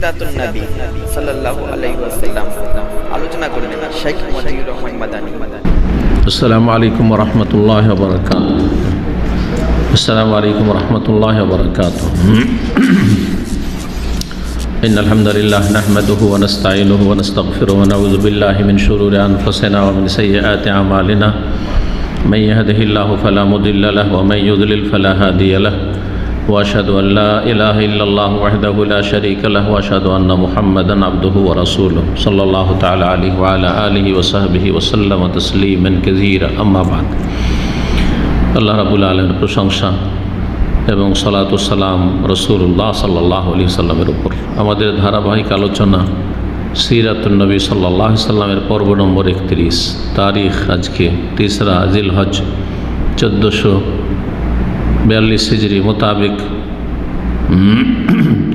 সিরাতুন নবী সাল্লাল্লাহু আলাইহি ওয়াসাল্লাম আলোচনা করবেন শেখ মজিবুর রহমান মাদানী। আসসালামু আলাইকুম ওয়া রাহমাতুল্লাহি ওয়া বারাকাতুহু। আসসালামু আলাইকুম ওয়া রাহমাতুল্লাহি ওয়া বারাকাতুহু। ইন্নাল হামদালিল্লাহ নাহমাদুহু ওয়া নাস্তাঈনুহু ওয়া নাস্তাগফিরুহু ওয়া নাউযু বিল্লাহি মিন শুরুরি আনফুসিনা ওয়া মিন সাইয়্যাতি আমালিনা। মান ইয়াহদিহিল্লাহু ফালা মুদিল্লা লাহু ওয়া মান ইউদ্লিল ফালা হাদিয়া লাহু। ওয়া আশহাদু আল লা ইলাহা ইল্লাল্লাহু ওয়াহদাহু লা শারীকা লাহু ওয়া আশহাদু আন্না মুহাম্মাদান আবদুহু ওয়া রাসূলুহু সাল্লাল্লাহু তাআলা আলাইহি ওয়া আলা আলিহি ওয়া সাহবিহি ওয়া সাল্লামা তাসলিমান কাসীরা। আম্মা বা'দ। আল্লাহ রাব্বুল আলামিনের প্রশংসা এবং সালাতু সালাম রাসূলুল্লাহ সাল্লাল্লাহু আলাইহি ওয়াসাল্লামের উপর। আমাদের ধারাবাহিক আলোচনা সিরাতুন নবী সাল্লাল্লাহু আলাইহি ওয়াসাল্লামের পর্ব নম্বর 31। তারিখ আজকে 3রা জিলহজ 1442 হিজরি মোতাবেক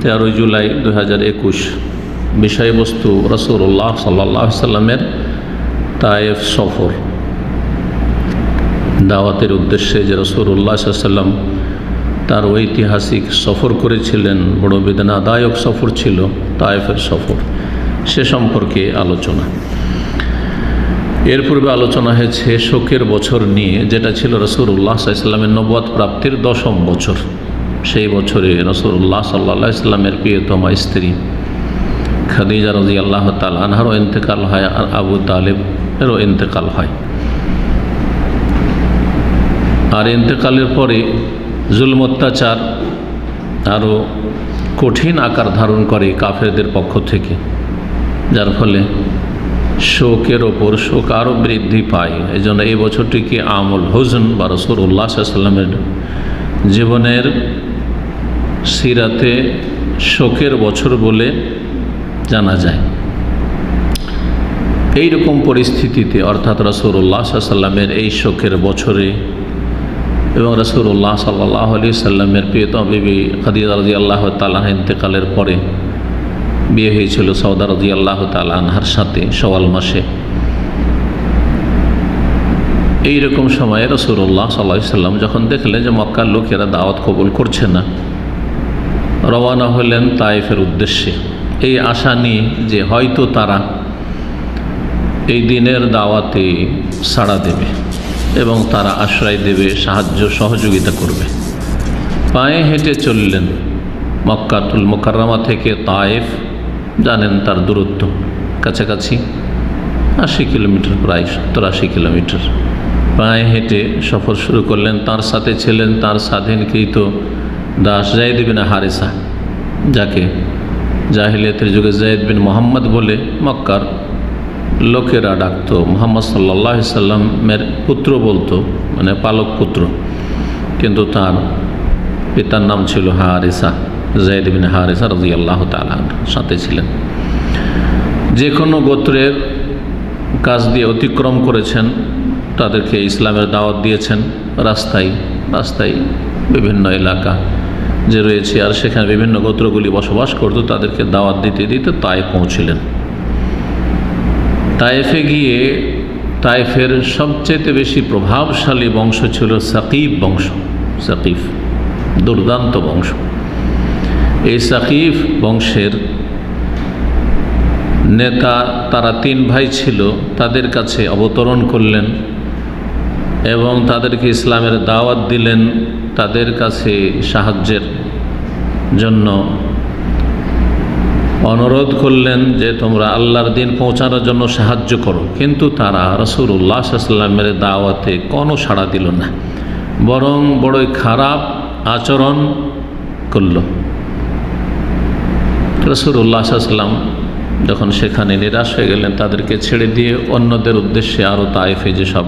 13 জুলাই 2021। বিষয়বস্তু রাসূলুল্লাহ সাল্লাল্লাহু আলাইহি ওয়াসাল্লামের তায়েফ সফর। দাওয়াতের উদ্দেশ্যে যে রাসূলুল্লাহ সাল্লাল্লাহু আলাইহি ওয়াসাল্লাম তার ঐতিহাসিক সফর করেছিলেন, বড় বেদনাদায়ক সফর ছিল তায়েফের সফর, সে সম্পর্কে আলোচনা। এর পূর্বে আলোচনা হয়েছে শোকের বছর নিয়ে, যেটা ছিল রাসূলুল্লাহ সাল্লাল্লাহু আলাইহি ওয়াসাল্লামের নবুয়ত প্রাপ্তির 10ম বছর। সেই বছরে রাসূলুল্লাহ সাল্লাল্লাহু আলাইহি ওয়াসাল্লামের প্রিয়তমা স্ত্রী খাদিজা রাদিয়াল্লাহু তাআলা আনহারও ইন্তেকাল হয়, আর আবু তালেবেরও ইন্তেকাল হয়। আর ইন্তেকালের পরে জুলম অত্যাচার আরও কঠিন আকার ধারণ করে কাফেরদের পক্ষ থেকে, যার ফলে শোকের ওপর শোক আরও বৃদ্ধি পায়। এই জন্য এই বছরটিকে আমুল হুজন বা রাসূলুল্লাহ সাল্লাল্লাহু আলাইহি ওয়াসাল্লামের জীবনের সিরাতে শোকের বছর বলে জানা যায়। এই রকম পরিস্থিতিতে, অর্থাৎ রাসূলুল্লাহ সাল্লাল্লাহু আলাইহি ওয়াসাল্লামের এই শোকের বছরে এবং রাসূলুল্লাহ সাল্লাল্লাহু আলাইহি ওয়াসাল্লামের প্রিয়তমা বিবি খাদিজা রাদিয়াল্লাহু তাআলা আনহা ইন্তেকালের পরে বিয়ে হয়েছিল সওদা রাদিয়াল্লাহু তাআলা আনহার সাথে শাওয়াল মাসে। এই রকম সময়ে রাসূলুল্লাহ সাল্লাল্লাহু আলাইহি ওয়াসাল্লাম যখন দেখলেন যে মক্কার লোকেরা দাওয়াত কবুল করছে না, রওনা হলেন তায়েফের উদ্দেশ্যে, এই আশা নিয়ে যে হয়তো তারা এই দিনের দাওয়াতে সাড়া দেবে এবং তারা আশ্রয় দেবে, সাহায্য সহযোগিতা করবে। পায়ে হেঁটে চললেন মক্কাতুল মুকাররমা থেকে তায়েফ। জানেন তার দূরত্ব কাছাকাছি 80 কিলোমিটার, প্রায় 70-80 কিলোমিটার। পায়ে হেঁটে সফর শুরু করলেন। তার সাথে ছিলেন তার স্বাধীনকৃত দাস যায়েদ বিন হারেসা, যাকে জাহিলিয়াতের যুগে যায়েদ বিন মোহাম্মদ বলে মক্কার লোকেরা ডাকতো। মুহাম্মদ সাল্লাল্লাহু আলাইহি ওয়াসাল্লামের পুত্র বলতো, মানে পালক পুত্র, কিন্তু তার পিতার নাম ছিল হারেসা, যায়েদ বিন হারেসা রাদিয়াল্লাহু তাআলা সাথে ছিলেন। যে কোনো গোত্রের কাজ দিয়ে অতিক্রম করেছেন, তাদেরকে ইসলামের দাওয়াত দিয়েছেন। রাস্তায় রাস্তায় বিভিন্ন এলাকা যে রয়েছে, আর সেখানে বিভিন্ন গোত্রগুলি বসবাস করতো, তাদেরকে দাওয়াত দিতে দিতে তায়েফ পৌঁছিলেন। তায়েফে গিয়ে তায়েফের সবচেয়ে বেশি প্রভাবশালী বংশ ছিল সাকিফ বংশ। সাকিফ দুর্দান্ত বংশ। এই সাকিফ বংশের নেতা, তারা 3 ভাই ছিল, তাদের কাছে অবতরণ করলেন এবং তাদেরকে ইসলামের দাওয়াত দিলেন। তাদের কাছে সাহায্যের জন্য অনুরোধ করলেন যে তোমরা আল্লাহর দিন পৌঁছানোর জন্য সাহায্য করো। কিন্তু তারা রাসূলুল্লাহ সাল্লাল্লাহু আলাইহি ওয়াসাল্লামের দাওয়াতে কোনো সাড়া দিল না, বরং বড়ই খারাপ আচরণ করল। রাসূলুল্লাহ সাল্লাল্লাহু আলাইহি ওয়াসাল্লাম যখন সেখানে নিরাশ হয়ে গেলেন, তাদেরকে ছেড়ে দিয়ে অন্যদের উদ্দেশ্যে আরও তায়েফে যেসব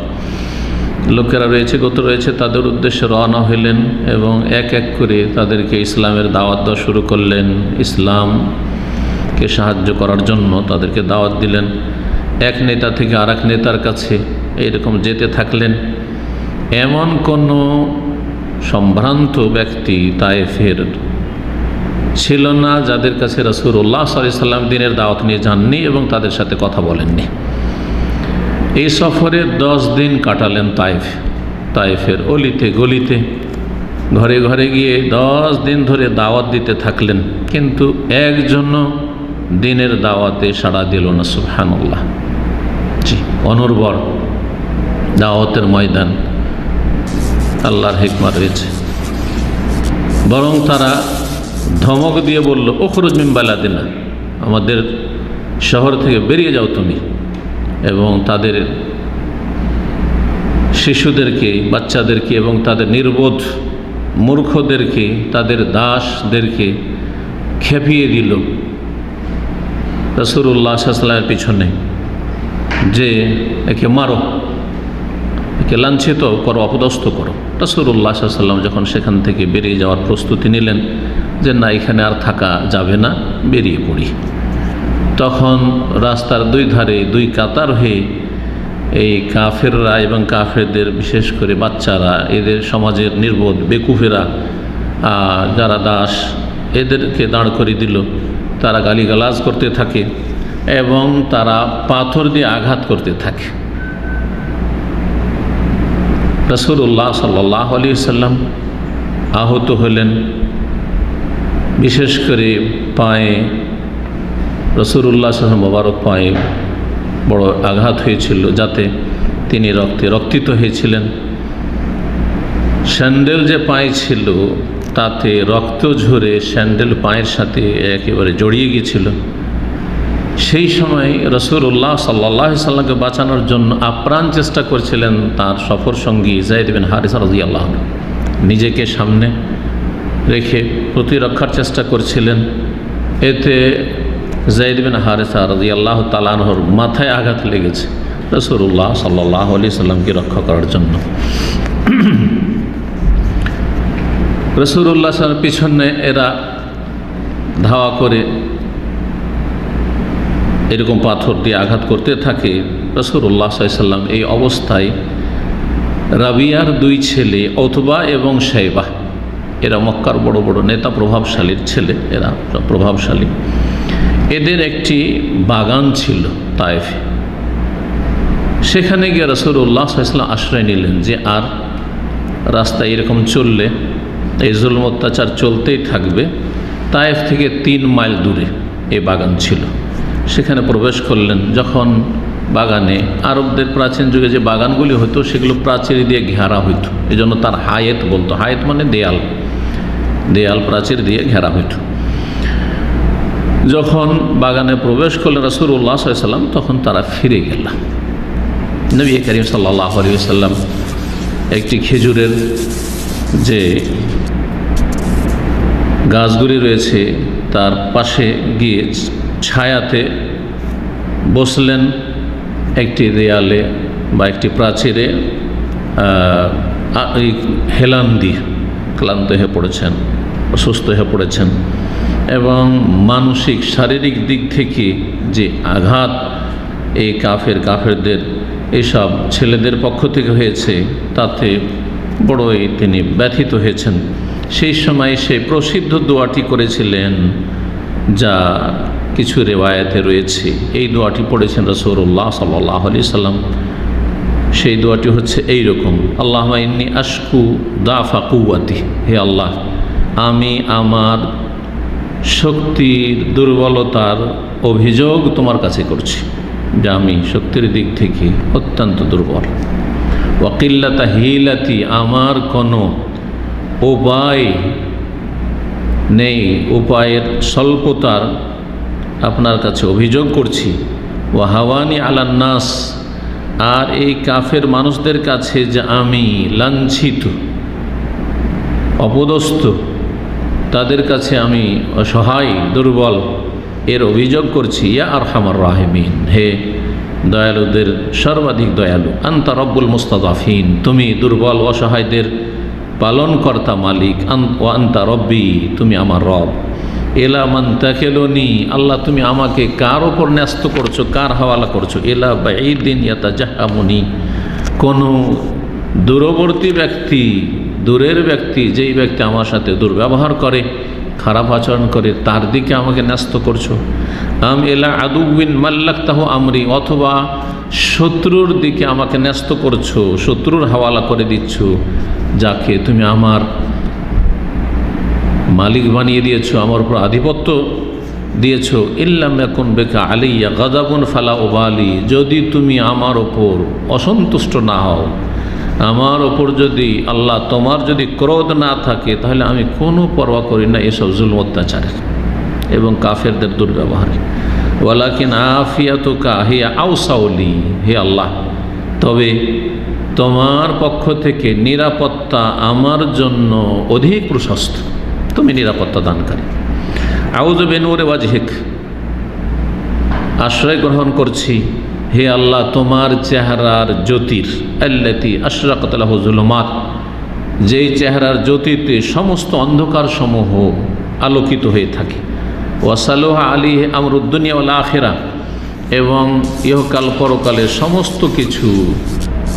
লোকেরা রয়েছে, গোত্র রয়েছে, তাদের উদ্দেশ্যে রওনা হইলেন এবং এক এক করে তাদেরকে ইসলামের দাওয়াত দেওয়া শুরু করলেন। ইসলামকে সাহায্য করার জন্য তাদেরকে দাওয়াত দিলেন। এক নেতা থেকে আর এক নেতার কাছে এইরকম যেতে থাকলেন। এমন কোনো সম্ভ্রান্ত ব্যক্তি তায়েফের ছিল না যাদের কাছে রাসূলুল্লাহ সাল্লাল্লাহু আলাইহি ওয়াসাল্লাম দিনের দাওয়াত নিয়ে যাননি এবং তাদের সাথে কথা বলেননি। এই সফরে 10 দিন কাটালেন তায়েফের অলিতে গলিতে, ঘরে ঘরে গিয়ে 10 দিন ধরে দাওয়াত দিতে থাকলেন। কিন্তু একজনও দিনের দাওয়াতে সাড়া দিল না। সুবহানাল্লাহ। জি, অনর্বর দাওয়াতের ময়দান আল্লাহর হিকমত রয়েছে। বরং তারা ধমক দিয়ে বলল, উখরুজ মিন বালাদিনা, আমাদের শহর থেকে বেরিয়ে যাও তুমি। এবং তাদের শিশুদেরকে, বাচ্চাদেরকে এবং তাদের নির্বোধ মূর্খদেরকে, তাদের দাসদেরকে খেপিয়ে দিল রাসূলুল্লাহ সাল্লাল্লাহু আলাইহি ওয়াসাল্লামের পিছনে, যে একে মারো, একে লাঞ্ছিত করো, অপদস্থ করো। রাসূলুল্লাহ সাল্লাল্লাহু আলাইহি ওয়াসাল্লাম যখন সেখান থেকে বেরিয়ে যাওয়ার প্রস্তুতি নিলেন যে না, এখানে আর থাকা যাবে না, বেরিয়ে পড়ি, তখন রাস্তার দুই ধারে দুই কাতার হয়ে এই কাফেররা এবং কাফেরদের, বিশেষ করে বাচ্চারা, এদের সমাজের নির্বোধ বেকুফেরা যারা দাস, এদেরকে দাঁড় করে দিল। তারা গালিগালাজ করতে থাকে এবং তারা পাথর দিয়ে আঘাত করতে থাকে। রাসূলুল্লাহ সাল্লাল্লাহু আলাইহি ওয়াসাল্লাম আহত হলেন, বিশেষ করে পায়ে। রাসূলুল্লাহ সাল্লাল্লাহু আলাইহি ওয়াসাল্লাম মোবারক পায়ে বড় আঘাত হয়েছিল, যাতে তিনি রক্তিত হয়েছিলেন। স্যান্ডেল যে পায়ে ছিল তাতে রক্ত ঝরে স্যান্ডেল পায়ের সাথে একেবারে জড়িয়ে গিয়েছিল। সেই সময় রাসূলুল্লাহ সাল্লাল্লাহু আলাইহি ওয়াসাল্লামকে বাঁচানোর জন্য আপ্রাণ চেষ্টা করছিলেন তার সফর সঙ্গী যায়েদ বিন হারিসা রাদিয়াল্লাহু আনহু। নিজেকে সামনে রেখে প্রতিরক্ষার চেষ্টা করছিলেন। এতে যায়েদ বিন হারিসা রাদিয়াল্লাহু তাআলা আনহুর মাথায় আঘাত লেগেছে রাসূলুল্লাহ সাল্লাল্লাহু আলাইহি ওয়াসাল্লামকে রক্ষা করার জন্য। রাসূলুল্লাহ সাল্লাল্লাহু আলাইহি ওয়াসাল্লামের পিছনে এরা ধাওয়া করে এরকম পাথর দিয়ে আঘাত করতে থাকে। রাসূলুল্লাহ সাল্লাল্লাহু আলাইহি ওয়াসাল্লাম এই অবস্থায় রাবিয়ার দুই ছেলে উতবা এবং শাইবা, এরা মক্কার বড় বড় নেতা, প্রভাবশালীর ছেলে, এরা প্রভাবশালী, এদের একটি বাগান ছিল তায়েফে। সেখানে গিয়ে রাসূলুল্লাহ সাল্লাল্লাহু আলাইহি ওয়াসাল্লাম আশ্রয় নিলেন যে আর রাস্তায় এরকম চললে এই জুলম অত্যাচার চলতেই থাকবে। তায়েফ থেকে 3 মাইল দূরে এই বাগান ছিল। সেখানে প্রবেশ করলেন। যখন বাগানে, আরবদের প্রাচীন যুগে যে বাগানগুলি হতো সেগুলো প্রাচীর দিয়ে ঘেরা হইতো, এই জন্য তার হায়েত বলতো। হায়েত মানে দেয়াল, দেয়াল প্রাচীর দিয়ে ঘেরা হইতো। যখন বাগানে প্রবেশ করলেন রাসূলুল্লাহ সাল্লাল্লাহু আলাইহি ওয়াসাল্লাম, তখন তারা ফিরে গেল। নবী করিম সাল্লাল্লাহু আলাইহি ওয়াসাল্লাম একটি খেজুরের যে গাছগুলি রয়েছে তার পাশে গিয়ে ছায়াতে বসলেন, একটি দেয়ালে বা একটি প্রাচীরে হেলান দিয়ে। ক্লান্ত হয়ে পড়েছেন, অসুস্থ হয়ে পড়েছেন এবং মানসিক শারীরিক দিক থেকে যে আঘাত এই কাফেরদের এইসব ছেলেদের পক্ষ থেকে হয়েছে তাতে বড়ই তিনি ব্যথিত হয়েছেন। সেই সময় সেই প্রসিদ্ধ দোয়াটি করেছিলেন, যা কিছু রেওয়ায়েতে রয়েছে। এই দোয়াটি পড়েছেন রাসূলুল্লাহ সাল্লাল্লাহু আলাইহি ওয়াসাল্লাম। সেই দোয়াটি হচ্ছে এই রকম: আল্লাহুম্মা ইন্নী আশকু দাফা কুওয়াতি, হে আল্লাহ, আমি আমার শক্তির দুর্বলতার অভিযোগ তোমার কাছে করছি, যে আমি শক্তির দিক থেকে অত্যন্ত দুর্বল। ওয়াকিল্লাতা হিলাতি, আমার কোনো উপায় নেই, উপায়ের স্বল্পতার আপনার কাছে অভিযোগ করছি। ওয়া হাওয়ানি আলান নাস, আর এই কাফের মানুষদের কাছে যে আমি লাঞ্ছিত, অপদস্থ, তাদের কাছে আমি অসহায়, দুর্বল, এর অভিযোগ করছি। ইয়া আরহামার রাহিমিন, হে দয়ালুদের সর্বাধিক দয়ালু। আনতা রব্বুল মুস্তাদাফিন, তুমি দুর্বল অসহায়দের পালনকর্তা মালিক। আনতা রব্বি, তুমি আমার রব। এলা মান তাকেলনি, আল্লাহ তুমি আমাকে কার ওপর ন্যস্ত করছো, কার হাওয়ালা করছো। এলা বাঈদিন ইয়াতাজাহামুনি, কোনো দূরবর্তী ব্যক্তি, দূরের ব্যক্তি, যেই ব্যক্তি আমার সাথে দুর্ব্যবহার করে, খারাপ আচরণ করে, তার দিকে আমাকে ন্যস্ত করছো। এলা আদুবিন মাল্লাকতাহু আমরি, অথবা শত্রুর দিকে আমাকে ন্যস্ত করছো, শত্রুর হাওয়ালা করে দিচ্ছ, যাকে তুমি আমার মালিক বানিয়ে দিয়েছো, আমার উপর আধিপত্য দিয়েছো, ইল্লাম ইয়াকুন বিকা আলাইয়া গাযাবুন ফালা উবালি, যদি তুমি আমার ওপর অসন্তুষ্ট না হও, আমার ওপর যদি আল্লাহ তোমার যদি ক্রোধ না থাকে, তাহলে আমি কোনো পরোয়া করি না এসব জুলম অত্যাচারের এবং কাফেরদের দুর্ব্যবহারে। ওয়ালাকিন আফিয়াতুকা হিয়া আওসাউলি, হে আল্লাহ, তবে তোমার পক্ষ থেকে নিরাপত্তা আমার জন্য অধিক প্রশস্ত, তুমি নিরাপত্তা দানকারী। আউযু বিনূরি ওয়াজহিক, আশ্রয় গ্রহণ করছি হে আল্লাহ তোমার চেহারার জ্যোতির, আল্লাতী আশরাকাত লাহু যুলুমাত, যেই চেহারার জ্যোতিতে সমস্ত অন্ধকার সমূহ আলোকিত হয়ে থাকে। ওয়াসালুহা আলাইহি আমরুদ দুনিয়া ওয়াল আখিরা, এবং ইহকাল পরকালে সমস্ত কিছু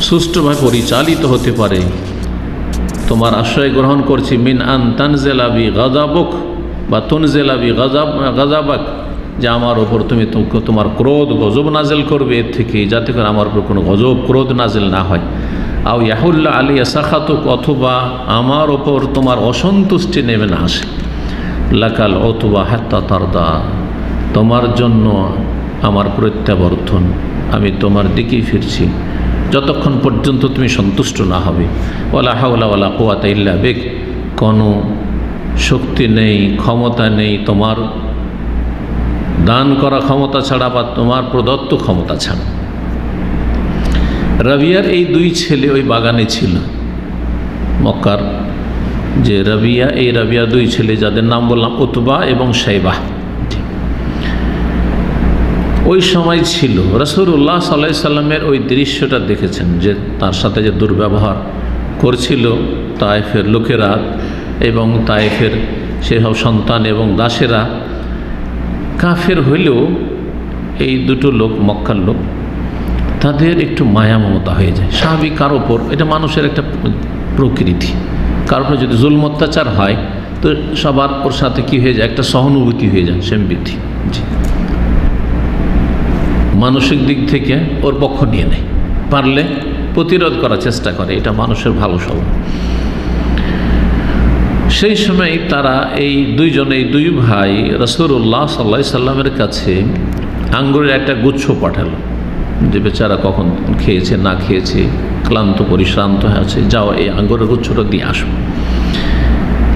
সুষ্ঠুভাবে পরিচালিত হতে পারে। তোমার আশ্রয় গ্রহণ করছি মিন আন তানজিলা বি গাযাবুক বা তুনজিলা বি গাযাবাক, যে আমার ওপর তুমি তোমার ক্রোধ গজব নাজেল করবে, এর থেকে যাতে করে আমার উপর কোনো গজব ক্রোধ নাজেল না হয়। আও ইয়াহুল্লা আলিয়া সাখাতুক, অথবা আমার ওপর তোমার অসন্তুষ্টি নেমে না আসে। লাকাল অথবা হাত্তা তারদা, তোমার জন্য আমার প্রত্যাবর্তন, আমি তোমার দিকেই ফিরছি যতক্ষণ পর্যন্ত তুমি সন্তুষ্ট না হবে। ওয়ালা হাওলা ওয়ালা কুওয়াতা ইল্লা বিক, কোনো শক্তি নেই, ক্ষমতা নেই তোমার দান করা ক্ষমতা ছাড়া বা তোমার প্রদত্ত ক্ষমতা ছাড়া। রাবিয়ার এই দুই ছেলে ওই বাগানে ছিল, মক্কার যে রাবিয়া, এই রাবিয়ার দুই ছেলে যাদের নাম বললাম উতবা এবং শাইবা, ওই সময় ছিল। রাসূলুল্লাহ সাল্লাল্লাহু আলাইহি সাল্লামের ওই দৃশ্যটা দেখেছেন, যে তার সাথে যে দুর্ব্যবহার করছিল তায়েফের লোকেরা এবং তায়েফের সেসব সন্তান এবং দাসেরা। কাফের হইলেও এই দুটো লোক, মক্কার লোক, তাদের একটু মায়া মমতা হয়ে যায় স্বাভাবিক কার ওপর। এটা মানুষের একটা প্রকৃতি, কারোর উপর যদি জুলম অত্যাচার হয় তো সবার ওর সাথে কী হয়ে যায়, একটা সহানুভূতি হয়ে যায়, সেমবৃদ্ধি, মানসিক দিক থেকে ওর পক্ষ নিয়ে নেয়, পারলে প্রতিরোধ করার চেষ্টা করে, এটা মানুষের ভালো স্বভাব। সেই সময় তারা এই দুই ভাই রাসূলুল্লাহ সাল্লাল্লাহু আলাইহি সাল্লামের কাছে আঙ্গুরের একটা গুচ্ছ পাঠালো, যে বেচারা কখন খেয়েছে না খেয়েছে, ক্লান্ত পরিশ্রান্ত হয়ে আছে, যাও এই আঙ্গুরের গুচ্ছটা দিয়ে আসো।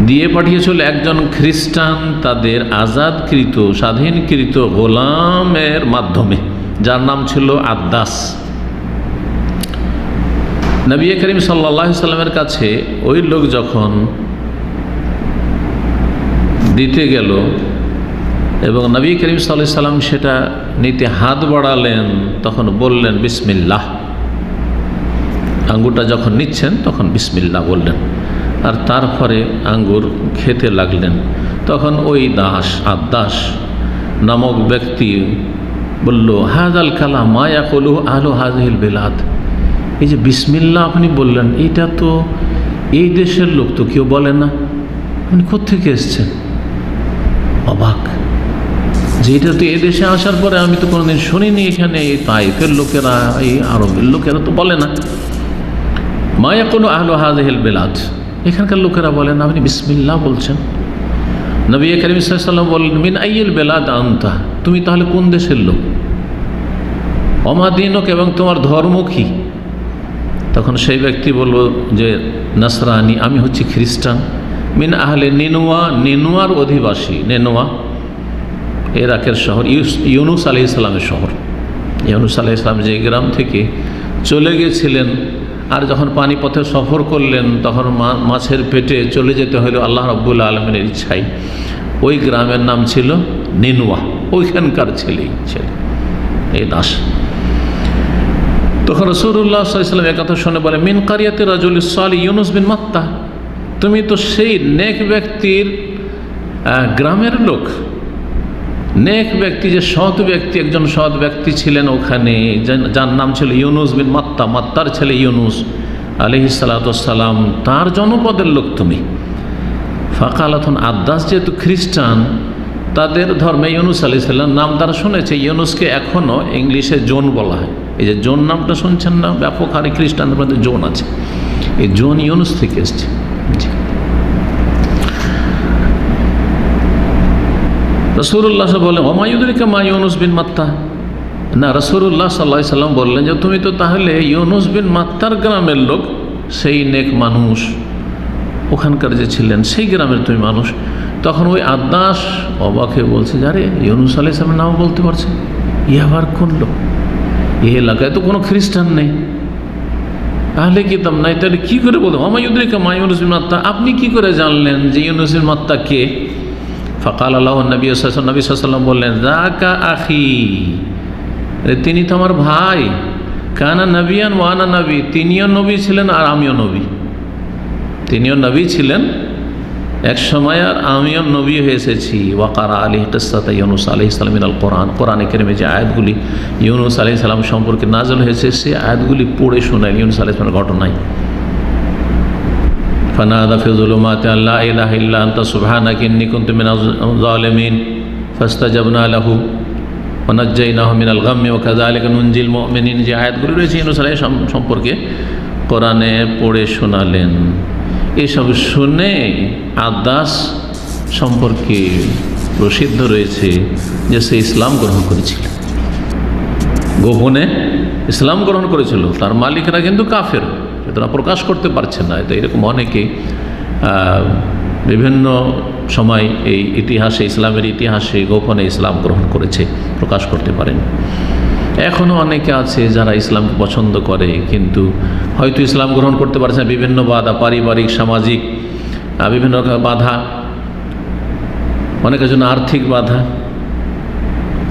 দিয়ে পাঠিয়েছিল একজন খ্রিস্টান তাদের আজাদকৃত স্বাধীনকৃত গোলামের মাধ্যমে, যার নাম ছিল আদ্দাস। নবী করিম সাল্লাল্লাহু আলাইহি সাল্লামের কাছে ওই লোক যখন দিতে গেল এবং নবী করিম সাল্লাল্লাহু আলাইহি সাল্লাম সেটা নিতে হাত বাড়ালেন, তখন বললেন বিসমিল্লাহ। আঙ্গুরটা যখন নিচ্ছেন তখন বিসমিল্লাহ বললেন, আর তারপরে আঙ্গুর খেতে লাগলেন। তখন ওই আদ্দাস নামক ব্যক্তি বলল, হাযাল কালাম মা ইয়াকুলুহু আহলু হাযিহিল বিলাদ, এই যে বিসমিল্লাহ আপনি বললেন, এটা তো এই দেশের লোক তো কেউ বলে না, আপনি কোত্থেকে এসছেন? অবাক যে এটা তো এই দেশে আসার পরে আমি তো কোনোদিন শুনিনি, এখানে এই তায়েফের লোকেরা, এই আরবের লোকেরা তো বলে না। মা ইয়াকুলু আহলু হাযিহিল বিলাদ, এখানকার লোকেরা বলে না, আপনি বিসমিল্লাহ বলছেন। নবী করিম সাল্লাল্লাহু আলাইহি ওয়াসাল্লাম বললেন, মিন আইয়িল বিলাদ আনতা, তুমি তাহলে কোন দেশের লোক? ওমা দীনুক, এবং তোমার ধর্ম কি? তখন সেই ব্যক্তি বলল যে নাসরানি, আমি হচ্ছি খ্রিস্টান। মিন আহলে নিনুয়া, নিনুয়ার অধিবাসী। নিনুয়া ইরাকের শহর, ইউনুস আলাইহিস সালামের শহর। ইউনুস আলাইহিস সালাম যে গ্রাম থেকে চলে গেছিলেন, আর যখন পানিপথে সফর করলেন তখন মাছের পেটে চলে যেতে হলো আল্লাহ রাব্বুল আলামিনের ইচ্ছায়। ওই গ্রামের নাম ছিল নিনুয়া, ওইখানকার ছেলে এই দাস। তখন রাসূলুল্লাহ সাল্লাল্লাহু আলাইহি ওয়াসাল্লাম একথা শুনে বলে, মিন কারিয়াতি রাজুলিস সালিহ ইউনুস বিন মাত্তা, তুমি তো সেই নেক ব্যক্তির গ্রামের লোক। নেক ব্যক্তি, যে সৎ ব্যক্তি, একজন সৎ ব্যক্তি ছিলেন ওখানে, যার নাম ছিল ইউনুস বিন মাত্তা, মাত্তার ছেলে ইউনুস আলাইহিস সালাতু ওয়াস সালাম, তার জনপদের লোক তুমি। ফাকালাতুন, আদ্দাস যেহেতু খ্রিস্টান, তাদের ধর্মে ইউনুস আলাইহিস সালাম নাম তারা শুনেছে। ইউনুসকে এখনও ইংলিশে জোন বলা হয়। এই যে জোন নামটা শুনছেন না, ব্যাপক হারে খ্রিস্টানদের মধ্যে জোন আছে, এই জোন ইউনুস থেকে এসছে। রাসূলুল্লাহ বললেন ওমা ইউদরিকা মা ইউনুস বিন মাত্তা। না, রাসূলুল্লাহ সাল্লাল্লাহু আলাইহি সাল্লাম বললেন যে তুমি তো তাহলে ইউনুস বিন মাত্তার গ্রামের লোক, সেই নেক মানুষ ওখানকার যে ছিলেন সেই গ্রামের তুমি মানুষ। তখন ওই আদাস অবাক হয়ে বলছে, আরে ইউনুস আলাইহিস সালামের নাম বলতে পারছে, ই আবার কোন লোক? এই এলাকায় তো কোনো খ্রিস্টান নেই, আহলে কিতাব নাই, তাহলে কী করে বলতো ওমা ইউদরিকা মা ইউনুস বিন মাত্তা? আপনি কি করে জানলেন যে ইউনুস বিন মাত্তা কে? ফাকাল আল্লাহু নবী সাল্লাল্লাহু আলাইহি ওয়াসাল্লাম বললেন, যাকা আখি, তিনি তো আমার ভাই। কানা নবিয়ান ওয়ানা নবী, তিনিও নবী ছিলেন আর আমিও নবী। তিনিও নবী ছিলেন এক সময় আর আমিও নবী হয়ে এসেছি। ওয়াকারা আলী কিসসাতা ইউনুস আলাইহিস সালাম মিনাল কোরআন, কোরআনে কারিমে যে আয়াতগুলি ইউনুস আলাইহিস সালাম সম্পর্কে নাযিল হয়েছে সেই আয়াতগুলি পড়ে শোনায় ইউনুস আলাইহিস সালামের ঘটনায়। ফানাদা ফি যুলুমাতি আল্লা ইলাহা ইল্লা আনতা সুবহানাকা ইন্নী কুনতু মিনাজ জালিমিন ফাস্তাজাবনা লাহু ওয়া নাজ্জায়নাহু মিনাল গাম্মি ওয়া কাযালিকা নুনজিল মুমিনিন, যে আয়াতগুলি রয়েছে ইউনুস আলাইহিস সালাম সম্পর্কে কোরআনে পড়ে শোনালেন। এসব শুনে আদাস সম্পর্কে প্রসিদ্ধ রয়েছে যে সে ইসলাম গ্রহণ করেছিল, গোপনে ইসলাম গ্রহণ করেছিল। তার মালিকরা কিন্তু কাফের, তারা প্রকাশ করতে পারছে না। তো এরকম অনেকে বিভিন্ন সময় এই ইতিহাসে, ইসলামের ইতিহাসে গোপনে ইসলাম গ্রহণ করেছে, প্রকাশ করতে পারেন। এখনও অনেকে আছে যারা ইসলামকে পছন্দ করে কিন্তু হয়তো ইসলাম গ্রহণ করতে পারছে না। বিভিন্ন বাধা, পারিবারিক, সামাজিক বিভিন্ন বাধা, অনেকের জন্য আর্থিক বাধা,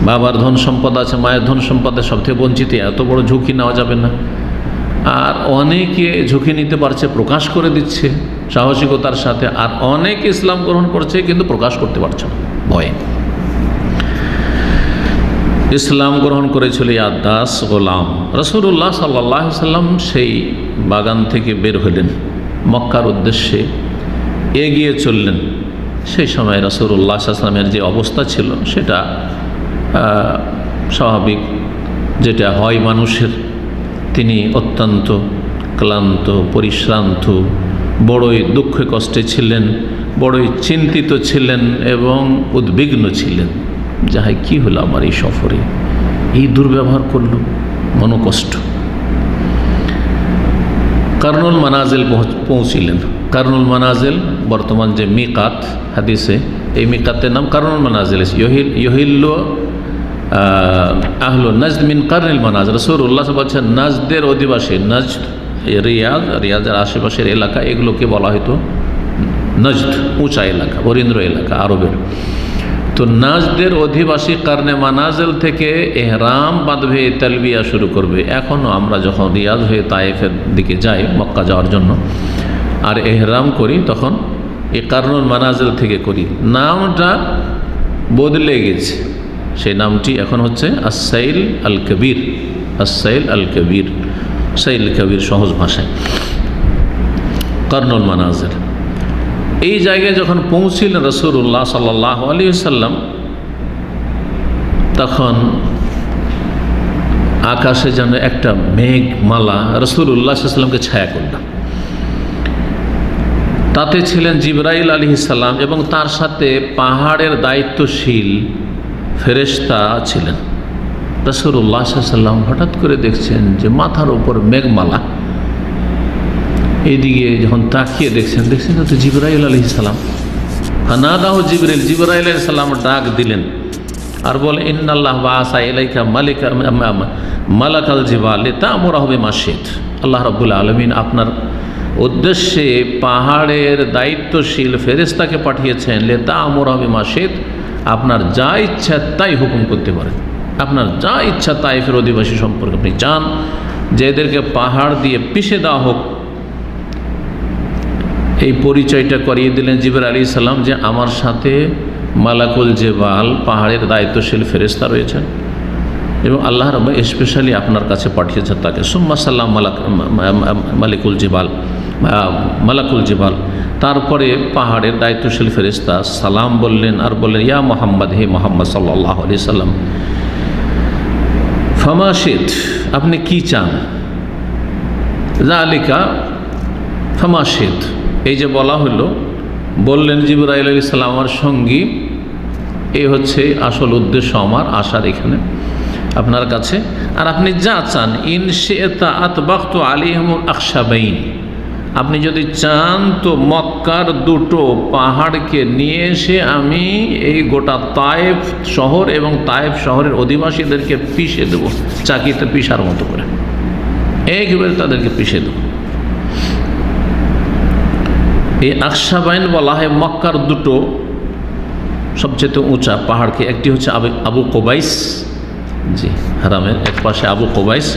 বাবার ধন সম্পদ আছে, মায়ের ধন সম্পদের সব থেকে বঞ্চিত, এত বড় ঝুঁকি নেওয়া যাবে না। আর অনেকে ঝুঁকি নিতে পারছে, প্রকাশ করে দিচ্ছে সাহসিকতার সাথে, আর অনেকে ইসলাম গ্রহণ করছে কিন্তু প্রকাশ করতে পারছে না ভয়ে। ইসলাম গ্রহণ করেছিল আদাস গোলাম। রাসূলুল্লাহ সাল্লাল্লাহু আলাইহি সাল্লাম সেই বাগান থেকে বের হলেন, মক্কার উদ্দেশ্যে এগিয়ে চললেন। সেই সময় রাসূলুল্লাহ সাল্লাল্লাহু আলাইহি সাল্লামের যে অবস্থা ছিল সেটা স্বাভাবিক, যেটা হয় মানুষের। তিনি অত্যন্ত ক্লান্ত, পরিশ্রান্ত, বড়ই দুঃখে কষ্টে ছিলেন, বড়ই চিন্তিত ছিলেন এবং উদ্বিগ্ন ছিলেন। যাই কি হলো আমার এই সফরে, এই দুর্ব্যবহার করলো, মনোকষ্ট। কারনুল মানাজিল পৌঁছিলেন। কারনুল মানাজিল বর্তমান যে মিকাত হাদিসে, এই মিকাতের নাম কারনুল মানাজিল। ইহিল্লু আহলু নাজদ মিন কারনিল মানাজিল। রাসূলুল্লাহ বলছেন নাজদের অধিবাসী, নাজদ রিয়াজের আশেপাশের এলাকা, এগুলোকে বলা হয়তো নাজদ, উঁচা এলাকা, বরেন্দ্র এলাকা আরবের। তো নাজদের অধিবাসী কারনে মানাজিল থেকে এহরাম বাঁধবে, তালবিয়া শুরু করবে। এখনও আমরা যখন রিয়াজ হয়ে তায়েফের দিকে যাই মক্কা যাওয়ার জন্য আর এহরাম করি, তখন এই কারনুল মানাজিল থেকে করি। নামটা বদলে গেছে, সেই নামটি এখন হচ্ছে আস-সাইল আল কবির। আস-সাইল আল কবির, সাইল কবির সহজ ভাষায়, কারনুল মানাজিল। এই জায়গায় যখন পৌঁছিলেন রাসূলুল্লাহ সাল্লাল্লাহু আলাইহি ওয়াসাল্লাম, তখন আকাশে যেন একটা মেঘমালা রাসূলুল্লাহ সাল্লাল্লাহু আলাইহি ওয়াসাল্লামকে ছায়া করল। তাতে ছিলেন জিবরাইল আলাইহিস সালাম এবং তার সাথে পাহাড়ের দায়িত্বশীল ফেরেশতা ছিলেন। রাসূলুল্লাহ সাল্লাল্লাহু আলাইহি ওয়াসাল্লাম হঠাৎ করে দেখছেন যে মাথার উপর মেঘমালা। এইদিকে যখন তাকিয়ে দেখছেন তো জিবরাইল আলাইহিস সালাম। ফানাদাহু জিবরাইল, জিবরাইল আলাইহিস সালাম ডাক দিলেন আর বলে, ইন্নাল্লাহ বাআসা ইলাইকা মালাকাল জিবাল লিতা'মুরাহু বিমা শি'তা। আল্লাহ রাব্বুল আলামিন আপনার উদ্দেশ্যে পাহাড়ের দায়িত্বশীল ফেরেশতাকে পাঠিয়েছেন, লিতা'মুরাহু বিমা শি'তা, আপনার যা ইচ্ছা তাই হুকুম করতে পারেন। আপনার যা ইচ্ছা তাইফের অধিবাসী সম্পর্কে আপনি চান যে এদেরকে পাহাড় দিয়ে পিষে দেওয়া হোক। এই পরিচয়টা করিয়ে দিলেন জিবরাইল আলাইহিস সালাম যে আমার সাথে মালাকুল জেবাল, পাহাড়ের দায়িত্বশীল ফেরেশতা রয়েছেন এবং আল্লাহ রাব্বুল স্পেশালি আপনার কাছে পাঠিয়েছেন তাকে। সুম্মা সাল্লাম মালাকুল জেবাল। তারপরে পাহাড়ের দায়িত্বশীল ফেরেশতা সালাম বললেন আর বললেন, ইয়া মুহাম্মদ, হে মুহাম্মদ সাল্লাল্লাহু আলাইহি সাল্লাম, ফামা শি'ত, আপনি কি চান? যালিকা ফামা শি'ত, এই যে বলা হলো, বললেন জিবরাইল আলাইহিস সালাম আমার সঙ্গী এই হচ্ছে আসল উদ্দেশ্য আমার আসার এখানে আপনার কাছে। আর আপনি যা চান, ইনশিআতা আতবাকতু আলাইহিমুল আখশাবাইন, আপনি যদি চান তো মক্কার দুটো পাহাড়কে নিয়ে এসে আমি এই গোটা তায়েফ শহর এবং তায়েফ শহরের অধিবাসীদেরকে পিষে দেব, চাকিতে পিষার মতো করে একবারে তাদেরকে পিষে দেব। এই আখশাবাইন বলা হয় মক্কার দুটো সবচেয়ে উঁচা পাহাড়কে। একটি হচ্ছে আবু কোবাইস, জি হারামের এক পাশে আবু কোবাইস,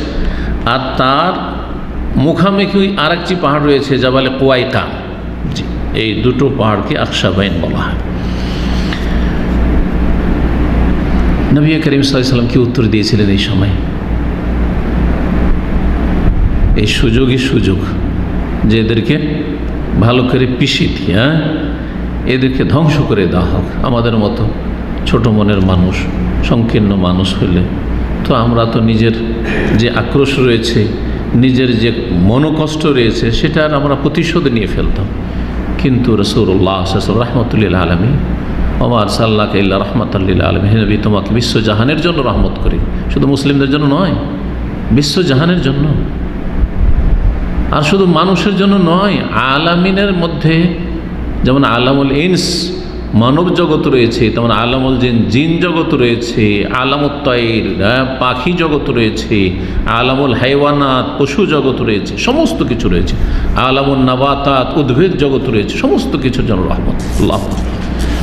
আর তার মুখামুখি আরেকটি পাহাড় রয়েছে জাবালে কুয়াইকা। জি, এই দুটো পাহাড়কে আখশাবাইন বলা হয়। নবী করিম সাল্লাল্লাহু আলাইহি ওয়াসাল্লাম কি উত্তর দিয়েছিলেন এই সময়? এই সুযোগই সুযোগ যে এদেরকে ভালো করে পিষিয়ে দিয়ে এদেরকে ধ্বংস করে দেওয়া হোক। আমাদের মতো ছোট মনের মানুষ, সংকীর্ণ মানুষ হলে তো আমরা তো নিজের যে আক্রোশ রয়েছে, নিজের যে মনোকষ্ট রয়েছে, সেটার আমরা প্রতিশোধ নিয়ে ফেলতাম। কিন্তু রাসূলুল্লাহ সাল্লাল্লাহু রাহমাতুল্লিল আলামিন, ওয়া মা আরসালনাকা ইল্লা রাহমাতাল লিল আলামিন, হে নবী তোমাকে বিশ্বজাহানের জন্য রহমত করি, শুধু মুসলিমদের জন্য নয়, বিশ্বজাহানের জন্য। আর শুধু মানুষের জন্য নয়, আলামিনের মধ্যে যেমন আলামুল ইনস মানব জগৎ রয়েছে, তেমন আলামুল জিন জিন জগৎ রয়েছে, আলামুত তাইর পাখি জগৎ রয়েছে, আলামুল হাইওয়ানাত পশু জগৎ রয়েছে, সমস্ত কিছু রয়েছে, আলামুল নাবাতাত উদ্ভিদ জগৎ রয়েছে, সমস্ত কিছুর জন্য রহমতুল্লাহ।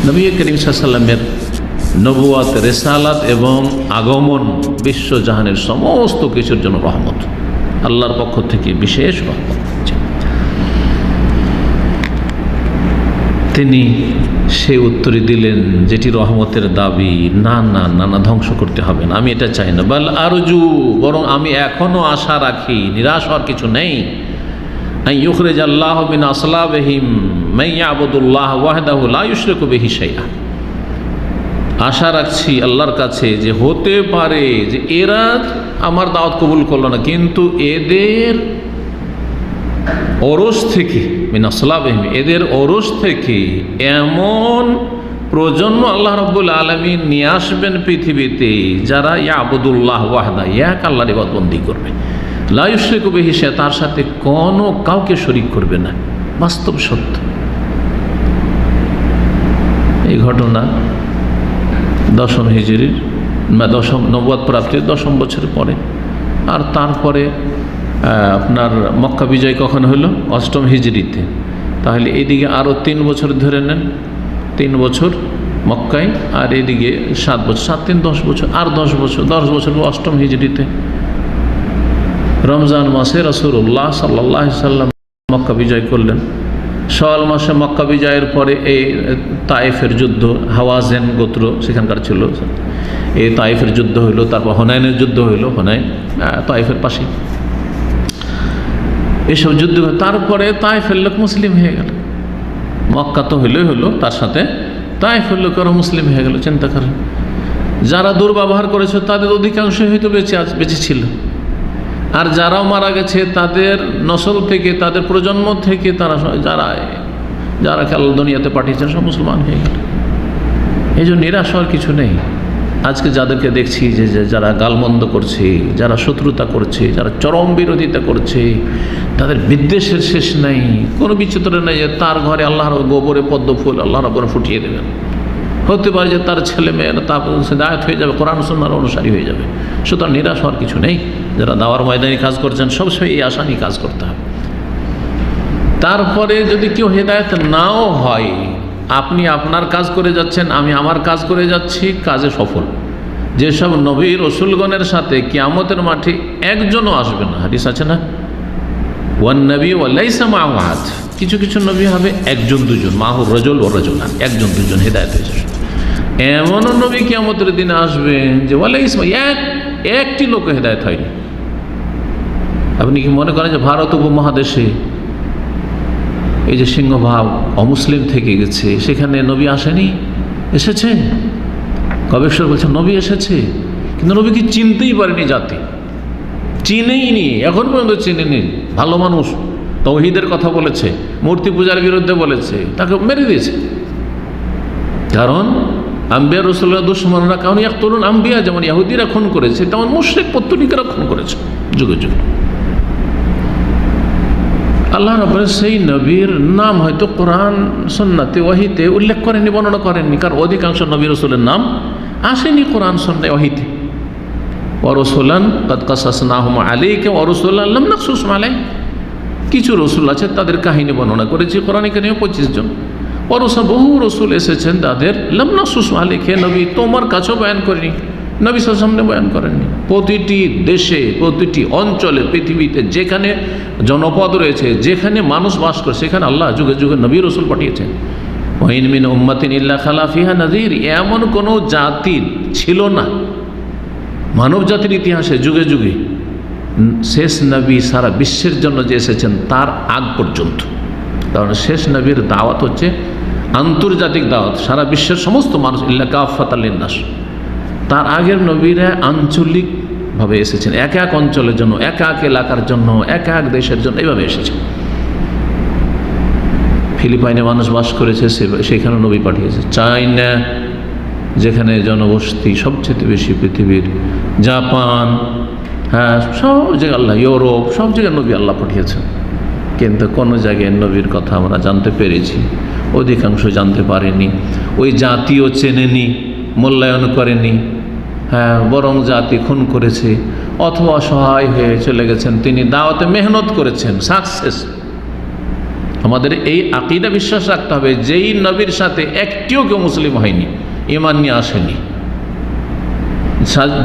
নবী করিম সাল্লাল্লাহু আলাইহি ওয়াসাল্লামের নবুয়াত, রিসালাত এবং আগমন বিশ্বজাহানের সমস্ত কিছুর জন্য রহমত, আল্লাহর পক্ষ থেকে বিশেষ রহমত। তিনি সে উত্তরে দিলেন যেটি রহমতের দাবি, না না না না, ধ্বংস করতে হবে না, আমি এটা চাই না। বাল আরজু, বরং আমি এখনও আশা রাখি, নিরাশ হওয়ার কিছু নেই। ইউখরিজ আল্লাহু মিন আসলাবিহিম মান ইয়াবুদুল্লাহ ওয়াহদাহু লা ইউশরিকু বিহি শাইআ, আশা রাখছি আল্লাহর কাছে যে হতে পারে যে এরা আমার দাওয়াত কবুল করলো না, কিন্তু এদের ওরস থেকে মিনাসলাবিহিম, এদের ওরস থেকে এমন প্রজন্ম আল্লাহ রাব্বুল আলামিন নিয়ে আসবেন পৃথিবীতে যারা ইয়াবুদুল্লাহ ওয়াহদা, এক আল্লাহর ইবাদতবন্দি করবে, লা ইউশরিকু বিহি শাইআ, তার সাথে কোনো কাউকে শরীক করবে না। বাস্তব সত্য। এই ঘটনা 10ম হিজরির বা 10ম নবুয়ত প্রাপ্তির 10ম বছর পরে। আর তারপরে আপনার মক্কা বিজয় কখন হলো? 8ম হিজরিতে। তাহলে এইদিকে আরও 3 বছর ধরে নেন, 3 বছর মক্কায়, আর এদিকে 7 বছর, 7 3 10 বছর, আর 10 বছর 8ম হিজরিতে রমজান মাসে রাসূলুল্লাহ সাল্লাল্লাহু আলাইহি ওয়াসাল্লাম মক্কা বিজয় করলেন। শাওয়াল মাসে মক্কা বিজয়ের পরে এই তায়েফের যুদ্ধ, হাওয়াজেন গোত্র সেখানকার ছিল, এই তায়েফের যুদ্ধ হইল। তারপর হুনাইনের যুদ্ধ হইল, হুনাইন তায়েফের পাশে, এসব যুদ্ধ। তারপরে তায়েফের লোক মুসলিম হয়ে গেল। মক্কা তো হলো, তার সাথে তায়েফের লোকেরও মুসলিম হয়ে গেল। চিন্তা করেন, যারা দুর্ব্যবহার করেছে তাদের অধিকাংশ হয়তো বেঁচে ছিল, আর যারাও মারা গেছে তাদের নসল থেকে, তাদের প্রজন্ম থেকে তারা যারা আল্লাহ দুনিয়াতে পাঠিয়েছেন সব মুসলমান হয়ে গেল। এই জন্য নিরাশ হওয়ার কিছু নেই। আজকে যাদেরকে দেখছি যে যারা গালমন্দ করছে, যারা শত্রুতা করছে, যারা চরম বিরোধিতা করছে, তাদের বিদ্বেষের শেষ নেই, কোনো বিচিত্র নেই যে তার ঘরে আল্লাহর গোবরে পদ্ম ফুল আল্লাহ রাব্বুল ফুটিয়ে দেবেন। হতে পারে যে তার ছেলে মেয়েরা তারপর হিদায়াত হয়ে যাবে, কোরআন সুন্নাহর অনুসারী হয়ে যাবে। সুতরাং নিরাশ হওয়ার কিছু নেই। যারা দাওয়ার ময়দানে কাজ করছেন সবসময় এই আশা নিয়ে কাজ করতে হবে। তারপরে যদি কেউ হেদায়েত নাও হয়, আপনি আপনার কাজ করে যাচ্ছেন, আমি আমার কাজ করে যাচ্ছি, কাজে সফল। যেসব নবী রসুলগণের সাথে কিয়ামতের মাঠে একজনও আসবে না, হাদিস আছে না, ওয়ান নবী ওয়া লাইসা মাআহু আহাদ, কিছু কিছু নবী হবে একজন দুজন, মাহু রাজুল ওয়া রাজুলান, একজন দুজন হেদায়েত হয়ে যাবে। এমনও নবী কিয়ামতের দিনে আসবেন যে ওয়া লাইসা একটি লোক হেদায়েত হয়নি। আপনি কি মনে করেন যে ভারত উপমহাদেশে এই যে সিংহভাগ অমুসলিম থেকে গেছে, সেখানে নবী আসেনি? এসেছে। গবেষক বলছে নবী এসেছে, কিন্তু নবীকে চিনতেই পারেনি জাতি, চিনেই নি, এখন পর্যন্ত চিনেনি। ভালো মানুষ, তাওহীদের কথা বলেছে, মূর্তি পূজার বিরুদ্ধে বলেছে, তাকে মেরে দিয়েছে। কারণ আম্বিয়া রসুল্লাহ দুশ্মনরা কারণ ইয়াকতুলুন আম্বিয়া, যেমন ইহুদিরা খুন করেছে তেমন মুশরিক পত্তলিকেরা খুন করেছে যুগে যুগে। আল্লাহ রাব্বুল সেই নবীর নাম হয়তো কোরআন সুন্নাতে ওয়াহিতে উল্লেখ করেননি, বর্ণনা করেননি, কারণ অধিকাংশ নবী রসুলের নাম আসেনি কোরআন সুন্নাতে ওয়াহিতে। ওয়া রাসূলান ক্বাদ কাসাসনাহুম আলাইকা ওয়া রাসূলান লাম নাকসুসহুম আলাইক, কিছু রসুল আছে তাদের কাহিনী বর্ণনা করেছি কোরআনে কারিমে 25 জন। ওয়া রাসূল, বহু রসুল এসেছেন তাদের লাম নাকসুসহুম আলাইকা, নবী তোমার কাছেও বয়ান করেনি, নবী সাল্লাল্লাহু আলাইহি ওয়াসাল্লাম বয়ান করেননি। প্রতিটি দেশে, প্রতিটি অঞ্চলে, পৃথিবীতে যেখানে জনপদ রয়েছে, যেখানে মানুষ বাস করে, সেখানে আল্লাহ যুগে যুগে নবী রসুল পাঠিয়েছেন। ওয়া ইন মিন উম্মাতিন ইল্লা খালা ফিহা নাযীর, এমন কোনো জাতি ছিল না মানব জাতির ইতিহাসে যুগে যুগে শেষ নবী সারা বিশ্বের জন্য যে এসেছেন তার আগ পর্যন্ত। কারণ শেষ নবীর দাওয়াত হচ্ছে আন্তর্জাতিক দাওয়াত, সারা বিশ্বের সমস্ত মানুষ, ইল্লা কাফাতাল লিন্নাস। তার আগের নবীরা আঞ্চলিকভাবে এসেছেন, এক এক অঞ্চলের জন্য, এক এক এলাকার জন্য, এক এক দেশের জন্য, এইভাবে এসেছেন। ফিলিপাইনে মানুষ বাস করেছে, সেখানে নবী পাঠিয়েছে। চায়না, যেখানে জনবসতি সবচেয়ে বেশি পৃথিবীর, জাপান, হ্যাঁ, সব জায়গায় আল্লাহ, ইউরোপ, সব জায়গায় নবী আল্লাহ পাঠিয়েছেন। কিন্তু কোনো জায়গায় নবীর কথা আমরা জানতে পেরেছি, অধিকাংশ জানতে পারেনি, ওই জাতিও চেনেনি, মূল্যায়ন করেনি, হ্যাঁ, বরং জাতি খুন করেছে অথবা অসহায় হয়ে চলে গেছেন। তিনি দাওয়াতে মেহনত করেছেন, সাকসেস। আমাদের এই আকীদা বিশ্বাস রাখতে হবে, যেই নবীর সাথে একটিও কেউ মুসলিম হয়নি, ঈমান নিয়ে আসেনি,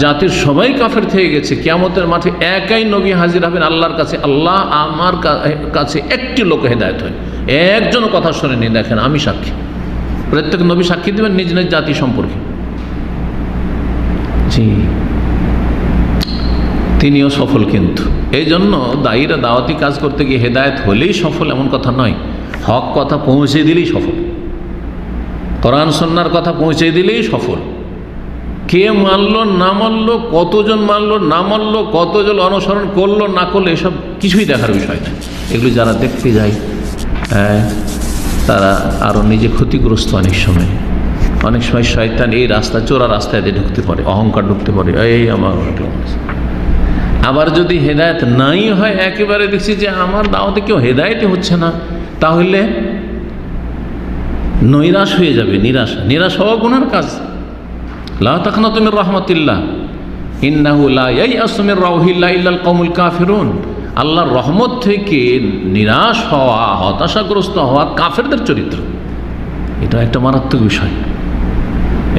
জাতির সবাই কাফের থেকে গেছে, কিয়ামতের মাঠে একাই নবী হাজির হবেন আল্লাহর কাছে। আল্লাহ, আমার কাছে একটি লোক হেদায়েত হয়, একজনও কথা শোনেনি, দেখেন আমি সাক্ষী। প্রত্যেক নবী সাক্ষী দেবেন নিজ নিজ জাতি সম্পর্কে। জি, তিনিও সফল। কিন্তু এই জন্য দায়ীরা দাওয়াতি কাজ করতে গিয়ে হেদায়েত হলেই সফল এমন কথা নয়, হক কথা পৌঁছে দিলেই সফল, কোরআন সুন্নাহর কথা পৌঁছে দিলেই সফল। কে মানলো না মানলো, কতজন মানলো না মানলো, কতজন অনুসরণ করলো না করলো, এসব কিছুই দেখার বিষয় না। এগুলো যারা দেখতে যায়, তারা আরও নিজে ক্ষতিগ্রস্ত। অনেক সময় শয়তান এই রাস্তা, চোরা রাস্তায় দিয়ে ঢুকতে পারে, অহংকার ঢুকতে পারে, এই আমার। আবার যদি হেদায়েত নাই হয়, একেবারে দেখছি যে আমার দাওয়াতে কেউ হেদায়েতই হচ্ছে না, তাহলে নৈরাশ হয়ে যাবে। নিরাশ হওয়া গুনার কাজ। লা তাকনাতু মির রাহমাতিল্লাহ ইন্নাহু লা ইয়াইয়াসু মির রাউহিল্লাহ ইল্লাল কওমুল কাফিরুন। আল্লাহর রহমত থেকে নিরাশ হওয়া, হতাশাগ্রস্ত হওয়া কাফেরদের চরিত্র। এটা একটা মারাত্মক বিষয়।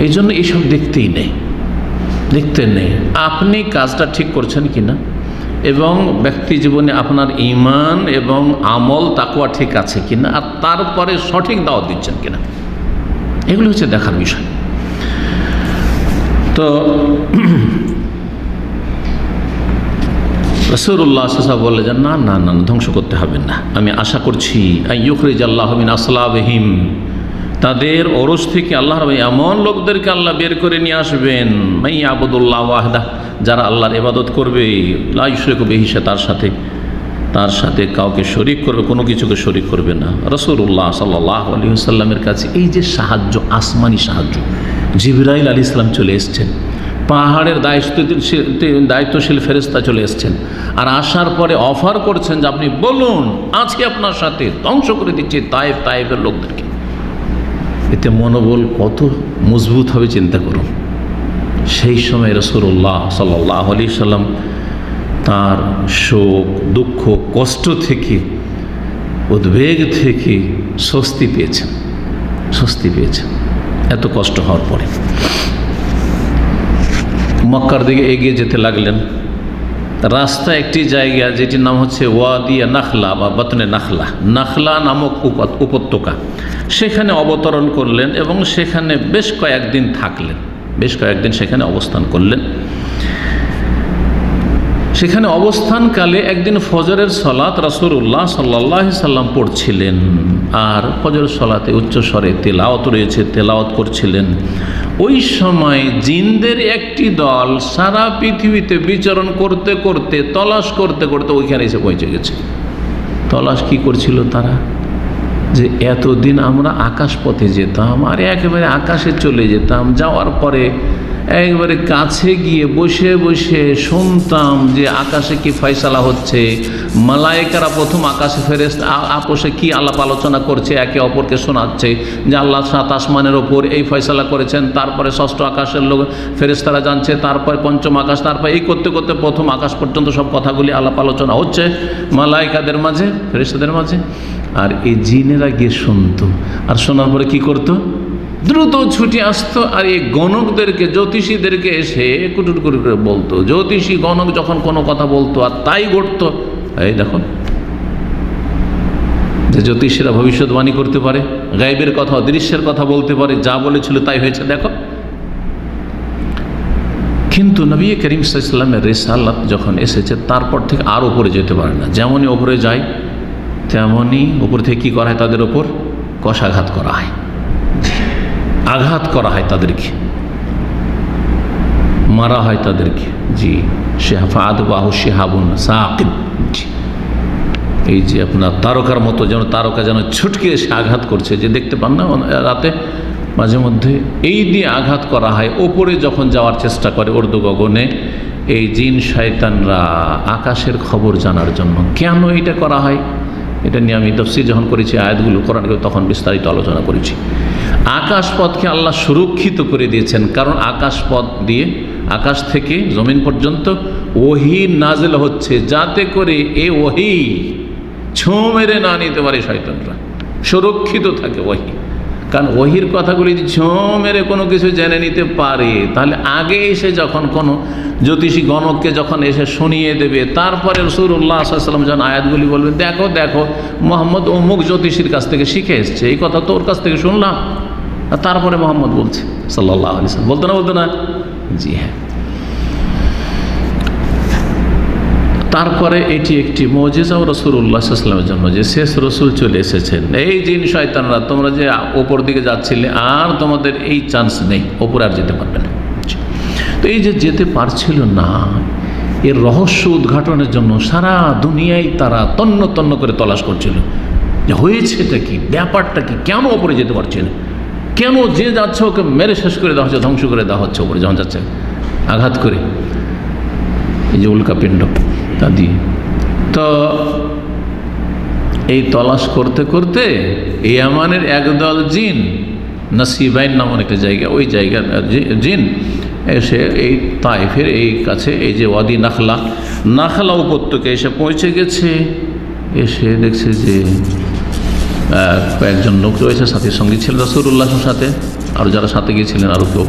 এই জন্য এইসব দেখতে নেই আপনি কাজটা ঠিক করছেন কিনা, এবং ব্যক্তি জীবনে আপনার ঈমান এবং আমল তাকওয়া ঠিক আছে কিনা, আর তারপরে সঠিক দাওয়াত দিচ্ছেন কিনা, এগুলো হচ্ছে দেখার বিষয়। তো রাসূলুল্লাহ সাল্লাল্লাহু আলাইহি ওয়াসাল্লাম বললেন যে না, ধ্বংস করতে হবে না। আমি আশা করছি আইয়ুখরিজাল্লাহু মিন আসলাবিহিম, তাদের ওরস থেকে আল্লাহ এমন লোকদেরকে আল্লাহ বের করে নিয়ে আসবেন, মাই আবুদুল্লাহ ওয়াহদাহ, যারা আল্লাহর ইবাদত করবে, লা ইউশরিকু বিহি, তার সাথে কাউকে শরীক করবে, কোনো কিছুকে শরীক করবে না। রাসূলুল্লাহ সাল্লাল্লাহু আলাইহি ওয়াসাল্লামের কাছে এই যে সাহায্য, আসমানি সাহায্য, জিবরাইল আলাইহিস সালাম চলে এসেছেন, পাহাড়ের দায়িত্বশীল ফেরেশতা চলে এসেছেন, আর আসার পরে অফার করছেন যে আপনি বলুন, আজকে আপনার সাথে ধ্বংস করে দিচ্ছে তায়েফের লোকদেরকে। এতে মনোবল কত মজবুত হবে চিন্তা করুন। সেই সময় রাসূলুল্লাহ সাল্লাল্লাহু আলাইহি সাল্লাম তার শোক, দুঃখ, কষ্ট থেকে, উদ্বেগ থেকে স্বস্তি পেয়েছেন। এত কষ্ট হওয়ার পরে মক্কার দিকে এগিয়ে যেতে লাগলেন। রাস্তা একটি জায়গা যেটির নাম হচ্ছে ওয়াদিয়া নাখলা বা বাতনে নাখলা নামক উপত্যকা, সেখানে অবতরণ করলেন এবং সেখানে বেশ কয়েকদিন থাকলেন, সেখানে অবস্থান করলেন। সেখানে অবস্থানকালে একদিন ফজরের সলাত রাসূলুল্লাহ সাল্লাল্লাহু আলাইহি সাল্লাম পড়ছিলেন, আর ফজরের সলাতে উচ্চ স্বরে তেলাওয়াত করছিলেন। ওই সময় জিনদের একটি দল সারা পৃথিবীতে বিচরণ করতে করতে, তলাশ করতে করতে ওইখানে এসে পৌঁছে গেছে। তলাশ কি করছিল তারা? যে এতদিন আমরা আকাশপথে যেতাম আর একেবারে আকাশে চলে যেতাম, যাওয়ার পরে একবারে কাছে গিয়ে বসে বসে শুনতাম যে আকাশে কি ফয়সালা হচ্ছে, মালায়েকারা প্রথম আকাশে ফেরেশতা আপোষে কি আলাপ আলোচনা করছে, একে অপরকে শোনাচ্ছে যে আল্লাহ 7 আসমানের ওপর এই ফয়সালা করেছেন, তারপরে 6ষ্ঠ আকাশের লোক ফেরেশতারা জানছে, তারপরে 5ম আকাশ, তারপরে এই করতে করতে প্রথম আকাশ পর্যন্ত সব কথাগুলি আলাপ আলোচনা হচ্ছে মালায়েকাদের মাঝে, ফেরেশতাদের মাঝে। আর এই জিনেরা গিয়ে শুনতো, আর শোনার পরে কি করতো, দ্রুত ছুটে আসতো আর এই গণকদেরকে, জ্যোতিষীদেরকে এসে কুটুর করে বলতো। জ্যোতিষী গণক যখন কোনো কথা বলতো আর তাই ঘটতো, এই দেখুন যে জ্যোতিষীরা ভবিষ্যৎবাণী করতে পারে, গায়েবের কথা, অদৃশ্যের কথা বলতে পারে, যা বলেছিল তাই হয়েছে দেখো। কিন্তু নবী করিম সাল্লাল্লাহু আলাইহি ওয়াসাল্লামের রিসালাত যখন এসেছে তারপর থেকে আর উপরে যেতে পারে না, যেমনই উপরে যায় তেমনই উপর থেকে কী করা হয়, তাদের ওপর কষাঘাত করা হয়, আঘাত করা হয়, তাদেরকে মারা হয় তাদেরকে। জি, শেহাফাদ বাহু শেহাবুন সাকিব, এই যে আপনার তারকার মতো, যেন তারকা যেন ছুটকে এসে আঘাত করছে, যে দেখতে পান না রাতে মাঝে মধ্যে, এই দিয়ে আঘাত করা হয়। ওপরে যখন যাওয়ার চেষ্টা করে উর্দু গগনে এই জিন শয়তানরা আকাশের খবর জানার জন্য। কেন এটা করা হয়, এটা নিয়ে আমি তাফসীর যখন করেছি আয়াতগুলো কোরআনকে, তখন বিস্তারিত আলোচনা করেছি। আকাশপথকে আল্লাহ সুরক্ষিত করে দিয়েছেন, কারণ আকাশপথ দিয়ে, আকাশ থেকে জমিন পর্যন্ত ওহী নাজিল হচ্ছে, যাতে করে এ ওহী ছোঁ মেরে না নিতে পারে শয়তানরা, সুরক্ষিত থাকে ওহী। কারণ ওহির কথাগুলি যদি ছোঁ মেরে কোনো কিছু জেনে নিতে পারে, তাহলে আগে এসে যখন কোনো জ্যোতিষী গণককে যখন এসে শুনিয়ে দেবে, তারপরে রাসূলুল্লাহ সাল্লাল্লাহু আলাইহি ওয়াসাল্লাম যখন আয়াতগুলি বলবেন, দেখো দেখো মুহাম্মদ অমুক জ্যোতিষীর কাছ থেকে শিখে এসছে, এই কথা তো ওর কাছ থেকে শুনলাম, আর তারপরে মুহাম্মদ বলছে সাল্লাল্লাহু আলাইহি ওয়াসাল্লাম, বলতো না? জি হ্যাঁ। তারপরে এটি একটি মুজিজাও রাসূলুল্লাহ সাল্লাল্লাহু আলাইহি ওয়াসাল্লামের জন্য, যে শেষ রসুল চলে এসেছেন। এই জিন শয়তানরা, তোমরা যে ওপর দিকে যাচ্ছিলে, আর তোমাদের এই চান্স নেই, ওপরে আর যেতে পারবে না। তো এই যে যেতে পারছিল না, এর রহস্য উদ্ঘাটনের জন্য সারা দুনিয়ায় তারা তন্ন তন্ন করে তলাশ করছিল, যে হয়েছেটা কি, ব্যাপারটা কি, কেন ওপরে যেতে পারছে না, কেন যে যাচ্ছে ওকে মেরে শেষ করে দেওয়া হচ্ছে, ধ্বংস করে দেওয়া হচ্ছে ওপরে যখন যাচ্ছে আঘাত করে, এই যে উল্কাপিণ্ড তা দিয়ে। তো এই তলাশ করতে করতে ইয়ামানের একদল জিন, নাসিবাইন নামক একটা জায়গা, ওই জায়গার জিন এসে এই তায়েফের এই কাছে, এই যে ওয়াদি নাখলা উপত্যকায় এসে পৌঁছে গেছে। এসে দেখছে যে কয়েকজন লোক রয়েছে, সাথীর সঙ্গী ছিলেন রাসূলুল্লাহর সাথে, আর যারা সাথে গিয়েছিলেন আরও কেউ,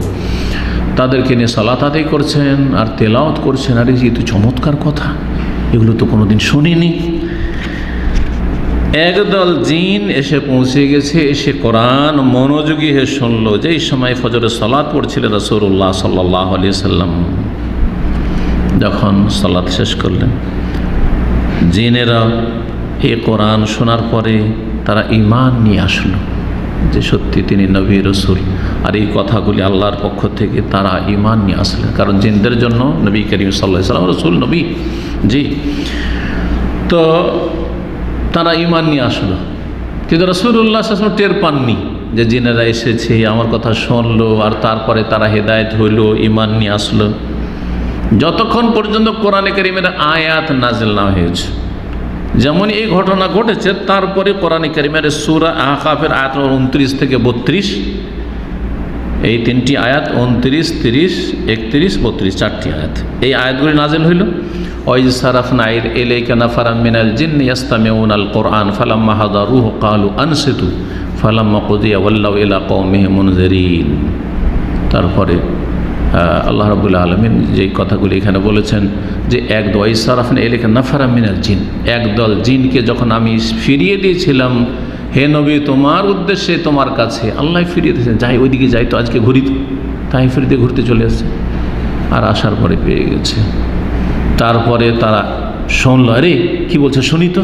তাদেরকে নিয়ে সালাত আদায় করছেন আর তেলাওয়াত করছেন। আর এই যে চমৎকার কথা, এগুলো তো কোনোদিন শুনিনি। একদল জিন এসে পৌঁছে গেছে, এসে কোরআন মনোযোগী হয়ে শুনলো। যেই সময় ফজরের সালাত পড়ছিলেন রাসূলুল্লাহ সাল্লাল্লাহু আলাইহি সাল্লাম, যখন সালাত শেষ করলেন, জিনেরা এই কোরআন শোনার পরে তারা ঈমান নিয়ে আসলো যে সত্যি তিনি নবী রসুল, আর এই কথাগুলি আল্লাহর পক্ষ থেকে তারা ঈমান নিয়ে আসলেন। কারণ জিনদের জন্য নবী করিম সাল্লাল্লাহু আলাইহি সাল্লাম রসুল, নবী। জি, তো তারা ঈমান নিয়ে আসলো, কিন্তু রাসূলুল্লাহ সাল্লাল্লাহু আলাইহি ওয়াসাল্লাম টের পাননি যে জিনেরা এসেছে, আমার কথা শুনলো, আর তারপরে তারা হেদায়েত হইল, ঈমান নিয়ে আসলো, যতক্ষণ পর্যন্ত কোরআনে কারীমের আয়াত নাজিল না হয়েছে। যেমন এই ঘটনা ঘটেছে, তারপরে কোরআনে কারীমের সূরা আহকাফের আয়াত 29 থেকে 32, এই 3টি আয়াত 29, 30, 31, 32, 4টি আয়াত, এই আয়াতগুলি নাজিল হইল। ওয়াইজ সারাফনা ইলাইকা নাফারাম মিনাল জিন্নি ইয়াস্তামিউনাল কুরআন ফালাম্মা হাদারুহু ক্বালু আনসিতু ফালাম্মা কুদিয়া ওয়াল্লাউ ইলা কওমিহিম মুনজিরিন। তারপরে আল্লাহ রাব্বুল আলামিন যেই কথাগুলি এখানে বলেছেন, যে একদল ওয়াইজ সারাফনা ইলাইকা নাফারাম মিনাল জিন, একদল জিনকে যখন আমি ফিরিয়ে দিয়েছিলাম হে নবী তোমার উদ্দেশ্যে, তোমার কাছে, আল্লাহ ফিরিয়ে দিয়েছেন, যাই ওইদিকে যাই তো, আজকে ঘুরি তো, তাই ফিরতে ঘুরতে চলে আসছে। আর আসার পরে পেয়ে গেছে। তারপরে তারা শুনল, আরে কি বলছে শুনি তো,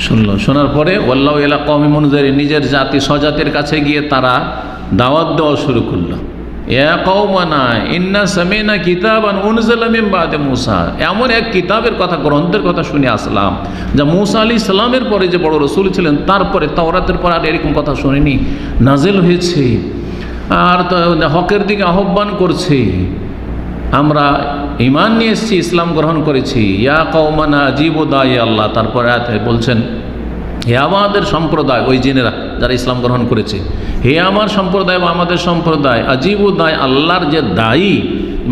শুনলো। শোনার পরে ওয়াল্লাহু ইলা কওমি মুনজিরিন, নিজের জাতি স্বজাতির কাছে গিয়ে তারা দাওয়াত দেওয়া শুরু করলো। ইয়া কওমানা ইন্না সামিনা কিতাবান উনজিলা মিন বাদে মূসা, এমন এক কিতাবের কথা, গ্রন্থের কথা শুনে আসলাম যা মূসা আলাইহিস সালামের পরে যে বড় রসুল ছিলেন তারপরে, তাওরাতের পর আর এরকম কথা শুনিনি, নাজিল হয়েছে আর হকের দিকে আহ্বান করছে, আমরা ঈমান নিয়ে এসেছি, ইসলাম গ্রহণ করেছি। ইয়া কওমানা আজিবু দাঈ আল্লাহ, তারপরে আয়াতে বলছেন হে আমাদের সম্প্রদায়, ওই জিনেরা যারা ইসলাম গ্রহণ করেছে, হে আমার সম্প্রদায় বা আমাদের সম্প্রদায়, আজিবু দায়, আল্লাহর যে দায়ী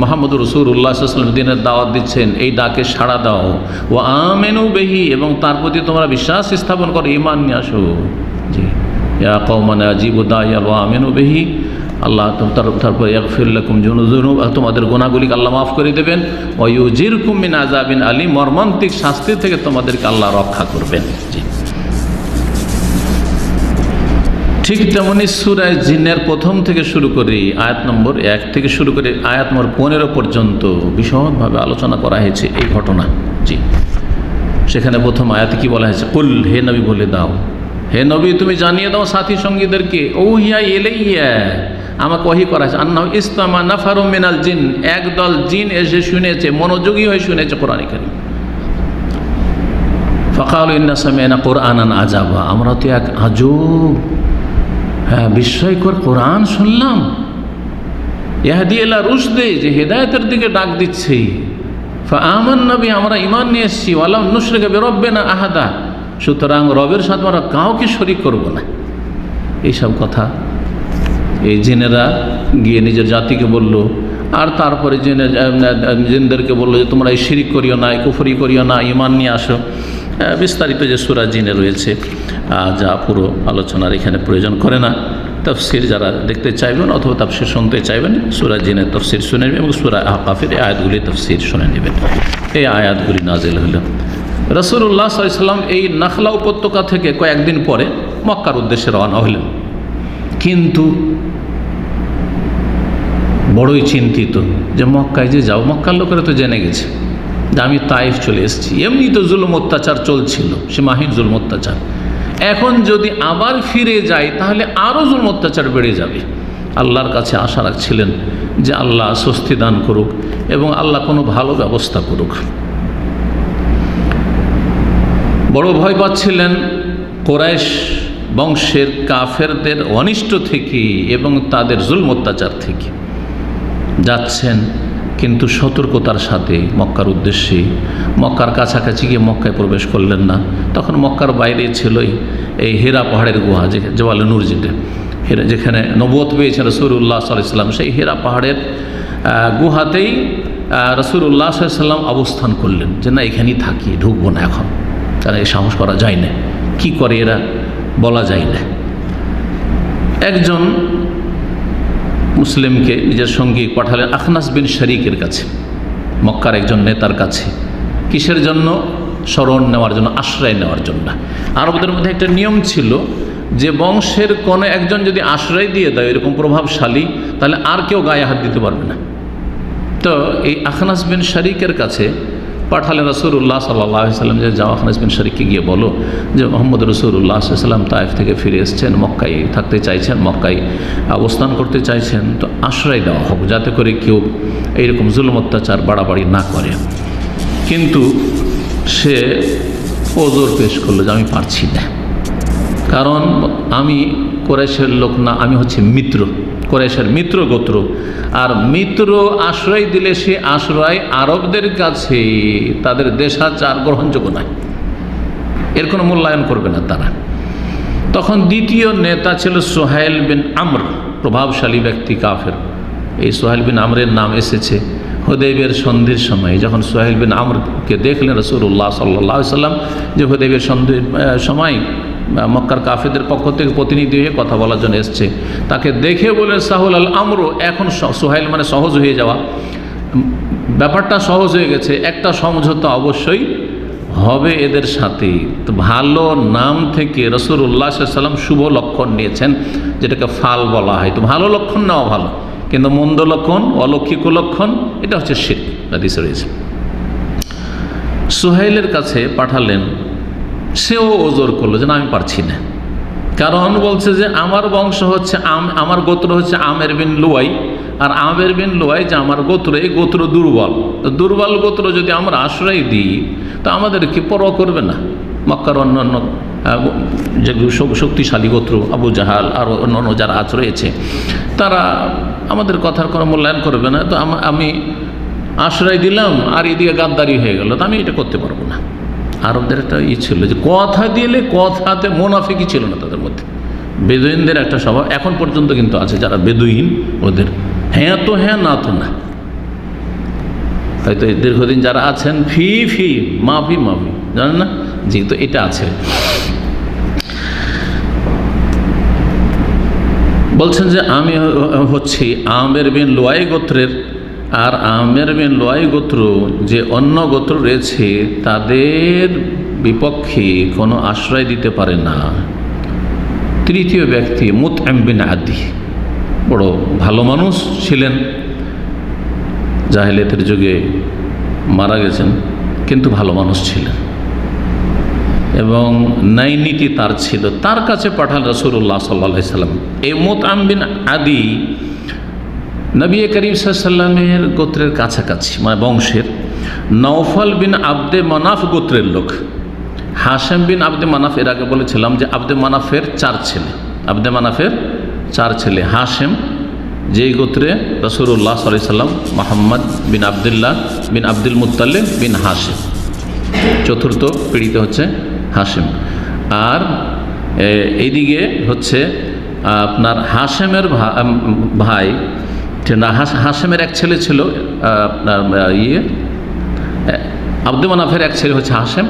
মুহাম্মদ রাসূলুল্লাহ সাল্লাল্লাহু আলাইহি ওয়াসাল্লাম দিনের দাওয়াত দিচ্ছেন, এই ডাকে সাড়া দাও। ও আমিনু বিহি, এবং তার প্রতি তোমরা বিশ্বাস স্থাপন করো, ঈমান নিয়ে আসো। জি, ইয়া কওমানা আজিবু দায় ওয়া আমিনু বিহি, আল্লাহ তারপর ইয়াগফির লাকুম যুনুব, তোমাদের গুনাহগুলিকে আল্লাহ মাফ করে দেবেন। ওয়া ইউজিরকুম মিন আযাবিন আলীম, মর্মান্তিক শাস্তি থেকে তোমাদেরকে আল্লাহ রক্ষা করবেন। জি, ঠিক তেমনি সূরা জিনের প্রথম থেকে শুরু করে আয়াত নম্বর 1 থেকে শুরু করে আয়াত নম্বর 15 পর্যন্ত বিশদভাবে আলোচনা করা হয়েছে এই ঘটনা। জি, সেখানে প্রথম আয়াতে কি বলা হয়েছে? কুল, হে নবী বলে দাও, হে নবী তুমি জানিয়ে দাও সাথী সঙ্গীদেরকে, ওহিয়া ইলাইয়া, আমাকে ওহী করা হয়েছে, আন্নাহু ইসতামা নাফারুম মিনাল জিন, একদল জিন এসে শুনেছে, মনোযোগী হয়ে শুনেছে কোরআন কারীম। ফাকালু ইন্না সামি'না কুরআনান আজাবা, আমরা তো এক আজব, হ্যাঁ, বিস্ময়কর কোরআন শুনলাম, ইয়াহদি ইলা রুশদে, যে হেদায়েতের দিকে ডাক দিচ্ছে। ফাআমান্না বিহি, আমরা ঈমান নিয়ে এসেছি, ওয়ালাম নুশরিকা বিরাব্বিনা আহাদা, সুতরাং রবের সাথে আমরা কাউকে শরীক করব না। এইসব কথা এই জিনেরা গিয়ে নিজের জাতিকে বলল, আর তারপরে জিনদেরকে বললো যে তোমরা এই শিরিক করিও না, এই কুফরি করিও না, ঈমান নিয়ে আসো। বিস্তারিত যে সূরা জিনে রয়েছে, যা পুরো আলোচনার এখানে প্রয়োজন করে না। তাফসির যারা দেখতে চাইবেন অথবা তাফসির শুনতে চাইবেন, সূরা জিনের তাফসির শুনে নেবেন এবং সূরা আহকাফের এই আয়াতগুলি তাফসির শুনে নেবেন। এই আয়াতগুলি নাজিল হলো রাসূলুল্লাহ সাল্লাল্লাহু আলাইহি ওয়াসাল্লাম এই নাখলা উপত্যকা থেকে কয়েকদিন পরে মক্কার উদ্দেশ্যে রওনা হলেন, কিন্তু বড়ই চিন্তিত যে মক্কায় যে যাও, মক্কার লোকেরা তো জেনে গেছে যে আমি তাইফ চলে এসেছি। এমনি তো জুলুম অত্যাচার চলছিল, সীমাহীন জুলুম অত্যাচার, এখন যদি আবার ফিরে যাই তাহলে আরও জুলুম অত্যাচার বেড়ে যাবে। আল্লাহর কাছে আশা রাখছিলেন যে আল্লাহ স্বস্তি দান করুক এবং আল্লাহ কোনো ভালো ব্যবস্থা করুক। বড় ভয় পাচ্ছিলেন কুরাইশ বংশের কাফেরদের অনিষ্ট থেকে এবং তাদের জুলুম অত্যাচার থেকে। যাচ্ছেন কিন্তু সতর্কতার সাথে মক্কার উদ্দেশ্যে। মক্কার কাছাকাছি গিয়ে মক্কায় প্রবেশ করলেন না, তখন মক্কার বাইরে ছিলই এই হেরা পাহাড়ের গুহা, যে জওয়ালে নূর, যেখানে নবুয়ত পেয়েছেন রাসূলুল্লাহ সাল্লাল্লাহু আলাইহি ওয়াসাল্লাম। সেই হেরা পাহাড়ের গুহাতেই রাসূলুল্লাহ সাল্লাল্লাহু আলাইহি ওয়াসাল্লাম অবস্থান করলেন যে না, এখানেই থাকি, ঢুকবো না এখন, কারণ এই সাহস করা যায় না, কি করে এরা বলা যায় না। একজন মুসলিমকে নিজের সঙ্গী পাঠালেন আখনাস বিন শরীকের কাছে, মক্কার একজন নেতার কাছে। কিসের জন্য? শরণ নেওয়ার জন্য, আশ্রয় নেওয়ার জন্য। আরবদের মধ্যে একটা নিয়ম ছিল যে বংশের কোনো একজন যদি আশ্রয় দিয়ে দেয় এরকম প্রভাবশালী, তাহলে আর কেউ গায়ে হাত দিতে পারবে না। তো এই আখনাস বিন শরীকের কাছে পাঠালেন রাসূলুল্লাহ সাল্লাল্লাহু আলাইহি ওয়াসাল্লাম যে যাও আখনাস বিন শরীককে গিয়ে বলো যে মুহাম্মদ রাসূলুল্লাহ সাল্লাল্লাহু আলাইহি ওয়াসাল্লাম তায়েফ থেকে ফিরে এসেছেন, মক্কায় থাকতে চাইছেন, মক্কায় অবস্থান করতে চাইছেন, তো আশ্রয় দেওয়া হোক যাতে করে কেউ এইরকম জুলুম অত্যাচার বাড়াবাড়ি না করে। কিন্তু সে ওজোর পেশ করলো যে আমি পারছি না, কারণ আমি কুরাইশের লোক না, আমি হচ্ছে মিত্র, কুরাইশের মিত্র গোত্র, আর মিত্র আশ্রয় দিলে সে আশ্রয় আরবদের কাছে তাদের দেশাচার গ্রহণযোগ্য নয়, এর কোনো মূল্যায়ন করবে না তারা। তখন দ্বিতীয় নেতা ছিল সুহাইল বিন আমর, প্রভাবশালী ব্যক্তি কাফের। এই সুহাইল বিন আমরের নাম এসেছে হুদাইবিয়ার সন্ধির সময়, যখন সুহাইল বিন আমরকে দেখলেন রাসূলুল্লাহ সাল্লাল্লাহু আলাইহি ওয়াসাল্লাম যে হুদাইবিয়ার সন্ধির সময় মক্কার কাফেরদের পক্ষ থেকে প্রতিনিধি হয়ে কথা বলার জন্য এসছে, তাকে দেখে বলে সাহুল আল আমর, এখন সুহাইল মানে সহজ হয়ে যাওয়া, ব্যাপারটা সহজ হয়ে গেছে, একটা সমঝোতা অবশ্যই হবে এদের সাথে। তো ভালো নাম থেকে রাসূলুল্লাহ সাল্লাল্লাহু আলাইহি ওয়াসাল্লাম শুভ লক্ষণ নিয়েছেন, যেটাকে ফাল বলা হয়। তো ভালো লক্ষণ নেওয়া ভালো, কিন্তু মন্দ লক্ষণ, অলৌকিক লক্ষণ, এটা হচ্ছে শিরক, হাদিসে রয়েছে। সুহাইলের কাছে পাঠালেন, সেও ওজোর করলো যে না আমি পারছি না, কারণ বলছে যে আমার বংশ হচ্ছে আমার গোত্র হচ্ছে আমের বিন লুয়াই, আর আমের বিন লুয়াই যে আমার গোত্র, এই গোত্র দুর্বল, তো দুর্বল গোত্র যদি আমরা আশ্রয় দিই তো আমাদের কি পরোয়া করবে না? মক্কার অন্যান্য যেগুলো শক্তিশালী গোত্র, আবু জাহাল আর অন্যান্য যারা রয়েছে, তারা আমাদের কথার কোনো মূল্যায়ন করবে না। তো আমি আশ্রয় দিলাম আর এদিকে গাদ্দারি হয়ে গেল, তো আমি এটা করতে পারবো না। আরবদের একটা ছিল যে কথা দিলে কথাতে মুনাফিকই ছিল না তাদের মধ্যে। বেদুইনদের একটা স্বভাব এখন পর্যন্ত কিন্তু আছে, যারা বেদুইন ওদের হ্যাঁ তো হ্যাঁ, না তো না। হয়তো দীর্ঘদিন যারা আছেন ফি ফি মাফি মাফি, জানেন না? জি, তো এটা আছে। বলছেন যে আমি হচ্ছি আমের বিন লুয়াই গোত্রের, আর আমের বিন লুয়াই গোত্র যে অন্য গোত্র রয়েছে তাদের বিপক্ষে কোনো আশ্রয় দিতে পারে না। তৃতীয় ব্যক্তি মুতআম বিন আদি, বড় ভালো মানুষ ছিলেন, জাহেলিয়াতের যুগে মারা গেছেন, কিন্তু ভালো মানুষ ছিলেন এবং ন্যায় নীতি তার ছিল। তার কাছে পাঠান রাসূলুল্লাহ সাল্লাল্লাহু আলাইহি সাল্লাম। এই মুতআম বিন আদি নবী করিম সাল্লাল্লাহু আলাইহি সাল্লামের গোত্রের কাছাকাছি, মানে বংশের। নওফল বিন আব্দে মানাফ গোত্রের লোক। হাশেম বিন আব্দে মানাফ, এর আগে বলেছিলাম যে আব্দে মানাফের 4 ছেলে, আব্দে মানাফের 4 ছেলে। হাশেম যেই গোত্রে রাসূলুল্লাহ সাল্লাল্লাহু আলাইহি সাল্লাম, মুহাম্মদ বিন আবদুল্লাহ বিন আব্দুল মুত্তালিব বিন হাশেম, চতুর্থ পিঢ়িতে হচ্ছে হাশেম। আর এইদিকে হচ্ছে আপনার হাশেমের ভাই, হাশেমের এক ছেলে ছিল আপনার আব্দে মানাফের এক ছেলে হচ্ছে হাশেম,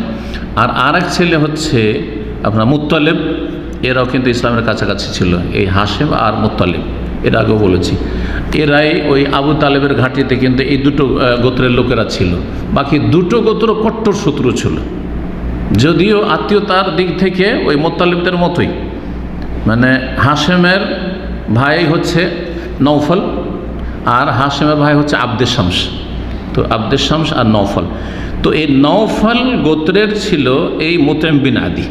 আর এক ছেলে হচ্ছে আপনার মুত্তালিব। এরাও কিন্তু ইসলামের কাছাকাছি ছিল, এই হাশেম আর মুত্তালিব, এর আগেও বলেছি। এরাই ওই আবু তালেবের ঘাঁটিতে কিন্তু এই দুটো গোত্রের লোকেরা ছিল। বাকি দুটো গোত্র কট্টর শত্রু ছিল, যদিও আত্মীয়তার দিক থেকে ওই মুত্তালিবদের মতোই। মানে হাশেমের ভাই হচ্ছে নওফল, আর হাশেমের ভাই হচ্ছে আব্দে শামস। তো আব্দে শামস আর নওফল, তো এই নওফল গোত্রের ছিল এই মুতআম বিন আদি।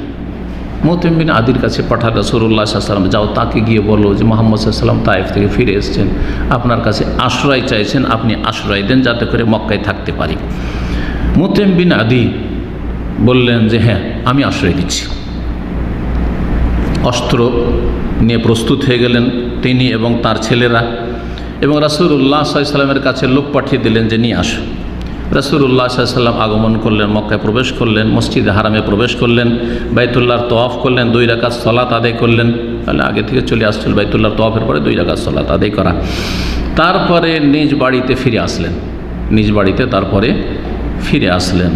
মুতআম বিন আদির কাছে পাঠান রাসূলুল্লাহ সাল্লাল্লাহু আলাইহি সাল্লাম, যাও তাকে গিয়ে বলো যে মুহাম্মদ সাল্লাল্লাহু আলাইহি সাল্লাম তায়েফ থেকে ফিরে এসেছেন, আপনার কাছে আশ্রয় চাইছেন, আপনি আশ্রয় দেন যাতে করে মক্কায় থাকতে পারি। মুতআম বিন আদি বললেন যে হ্যাঁ, আমি আশ্রয় দিচ্ছি। অস্ত্র নিয়ে প্রস্তুত হয়ে গেলেন তিনি এবং তার ছেলেরা, এবং রাসূলুল্লাহ সাল্লাল্লাহু আলাইহি সাল্লামের কাছে লোক পাঠিয়ে দিলেন যে নিয়ে আসো। রাসূলুল্লাহ সাল্লাল্লাহু আলাইহি সাল্লাম আগমন করলেন, মক্কায় প্রবেশ করলেন, মসজিদে হারামে প্রবেশ করলেন, বাইতুল্লাহর তওয়াফ করলেন, 2 রাকাত সালাত আদায় করলেন। তাহলে আগে থেকে চলে আসছিল বাইতুল্লাহর তওয়াফের পরে 2 রাকাত সালাত আদায় করা। তারপরে নিজ বাড়িতে ফিরে আসলেন, নিজ বাড়িতে তারপরে ফিরে আসলেন।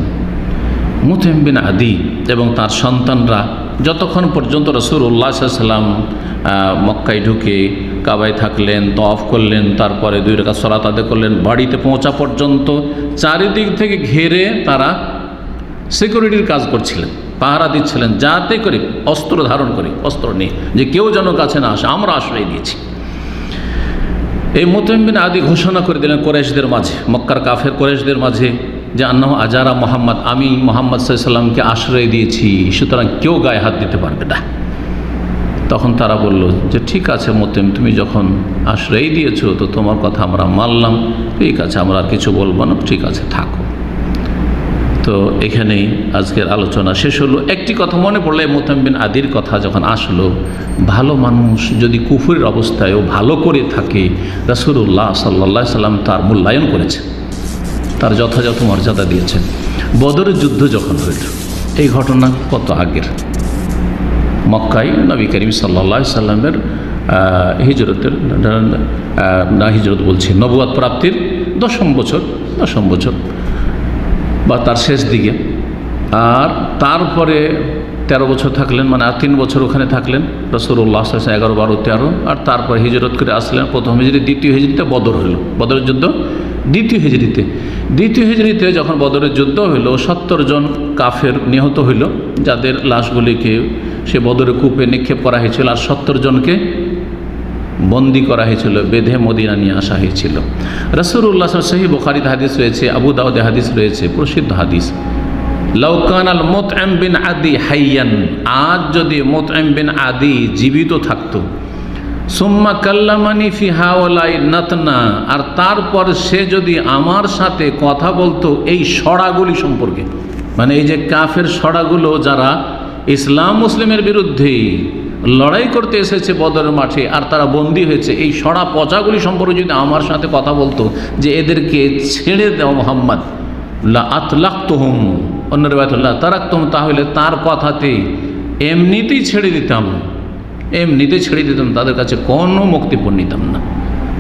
মুতআম বিন আদি এবং তার সন্তানরা যতক্ষণ পর্যন্ত রাসূলুল্লাহ সাল্লাল্লাহু আলাইহি সাল্লাম মক্কায় ঢুকে কাবায় থাকলেন, তওয়াফ করলেন, তারপরে 2 রাকাত সালাত আদায় করলেন, বাড়িতে পৌঁছা পর্যন্ত চারিদিক থেকে ঘিরে তারা সিকিউরিটির কাজ করছিলেন, পাহারা দিচ্ছিলেন, যাতে করে অস্ত্র ধারণ করে, অস্ত্র নিয়ে, যে কেউ যেন কাছে না আসে, আমরা আশ্রয় দিয়েছি। এই মুতআম বিন আদি ঘোষণা করে দিলেন কুরাইশদের মাঝে, মক্কার কাফের কুরাইশদের মাঝে, যে আন্নাহু আজারা মুহাম্মদ, আমি মুহাম্মদ সাল্লাল্লাহু আলাইহি সাল্লামকে আশ্রয় দিয়েছি, সুতরাং কেউ গায়ে হাত দিতে পারবে না। তখন তারা বলল যে ঠিক আছে মুতআম, তুমি যখন আশ্রয় দিয়েছো তো তোমার কথা আমরা মানলাম, ঠিক আছে, আমরা আর কিছু বলবো না, ঠিক আছে থাকো। তো এখানেই আজকের আলোচনা শেষ হলো। একটি কথা মনে পড়লো, মুতআম বিন আদির কথা যখন আসলো, ভালো মানুষ যদি কুফরের অবস্থায়ও ভালো করে থাকে, রাসূলুল্লাহ সাল্লাল্লাহু আলাইহি সাল্লাম তার মূল্যায়ন করেছেন, তার যথাযথ মর্যাদা দিয়েছেন। বদরের যুদ্ধ যখন হইল, এই ঘটনা কত আগের, মক্কায় নবী করিম সাল্লাল্লাহু আলাইহি সাল্লামের হিজরতের না, হিজরত বলছি, নবুয়ত প্রাপ্তির 10ম বছর বা তার শেষ দিকে। আর তারপরে 13 বছর থাকলেন, মানে আর 3 বছর ওখানে থাকলেন রাসূলুল্লাহ সাল্লাল্লাহু আলাইহি ওয়াসাল্লাম, 11, 12, 13। আর তারপর হিজরত করে আসলেন প্রথম হিজরি, দ্বিতীয় হিজরিতে বদর হইল, বদরের যুদ্ধ দ্বিতীয় হিজরিতে যখন বদরের যুদ্ধ হইল, 70 জন কাফের নিহত হইল, যাদের লাশগুলিকে সে বদরের কূপে নিক্ষেপ করা হয়েছিল, আর 70 জনকে বন্দি করা হয়েছিল, বেঁধে মদিনা নিয়ে আসা হয়েছিল। রাসূলুল্লাহ সাল্লাল্লাহু আলাইহি ওয়াসাল্লাম, সহিহ বুখারীতে হাদিস রয়েছে, আবু দাউদে হাদিস রয়েছে, প্রসিদ্ধ হাদিস, লাউ কানাল মুতআম বিন আদি হাইয়ান, আজ যদি মুতআম বিন আদি জীবিত থাকতো, সুম্মা কাল্লামানি ফি হাওলাই নাতনা, আর তারপর সে যদি আমার সাথে কথা বলতো এই সড়াগুলি সম্পর্কে, মানে এই যে কাফের সড়াগুলো যারা ইসলাম মুসলিমের বিরুদ্ধে লড়াই করতে এসেছে বদরের মাঠে আর তারা বন্দী হয়েছে, এই সড়া পচাগুলি সম্পর্কে যদি আমার সাথে কথা বলতো যে এদেরকে ছেড়ে দাও মোহাম্মদ, লা আতলাক্তুহুম, অন্য রিওয়ায়াতুল্লাহ তারাকতুহুম, তাহলে তার কথাতে এমনিতেই ছেড়ে দিতাম, এমনিতেই ছেড়ে দিতাম, তাদের কাছে কোনো মুক্তিপণ নিতাম না।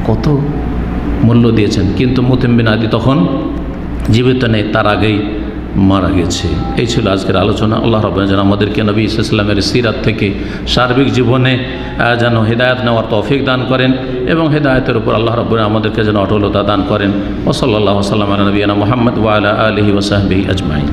কত মূল্য দিয়েছেন, কিন্তু মুতিম বিন আদি তখন জীবিত নেই, তার আগেই মারা গেছে। এই ছিল আজকের আলোচনা। আল্লাহ রাব্বুল যেন আমাদেরকে নবী ইসলামের সিরাত থেকে সার্বিক জীবনে যেন হেদায়েত নেওয়ার তৌফিক দান করেন এবং হেদায়েতের উপর আল্লাহ রাব্বুল আমাদেরকে যেন অটলতা দান করেন। ওয়া সাল্লাল্লাহু আলা নবিয়িনা মুহাম্মদ ওয়া আলা আলিহি ওয়া সাহবিহি আজমাইন।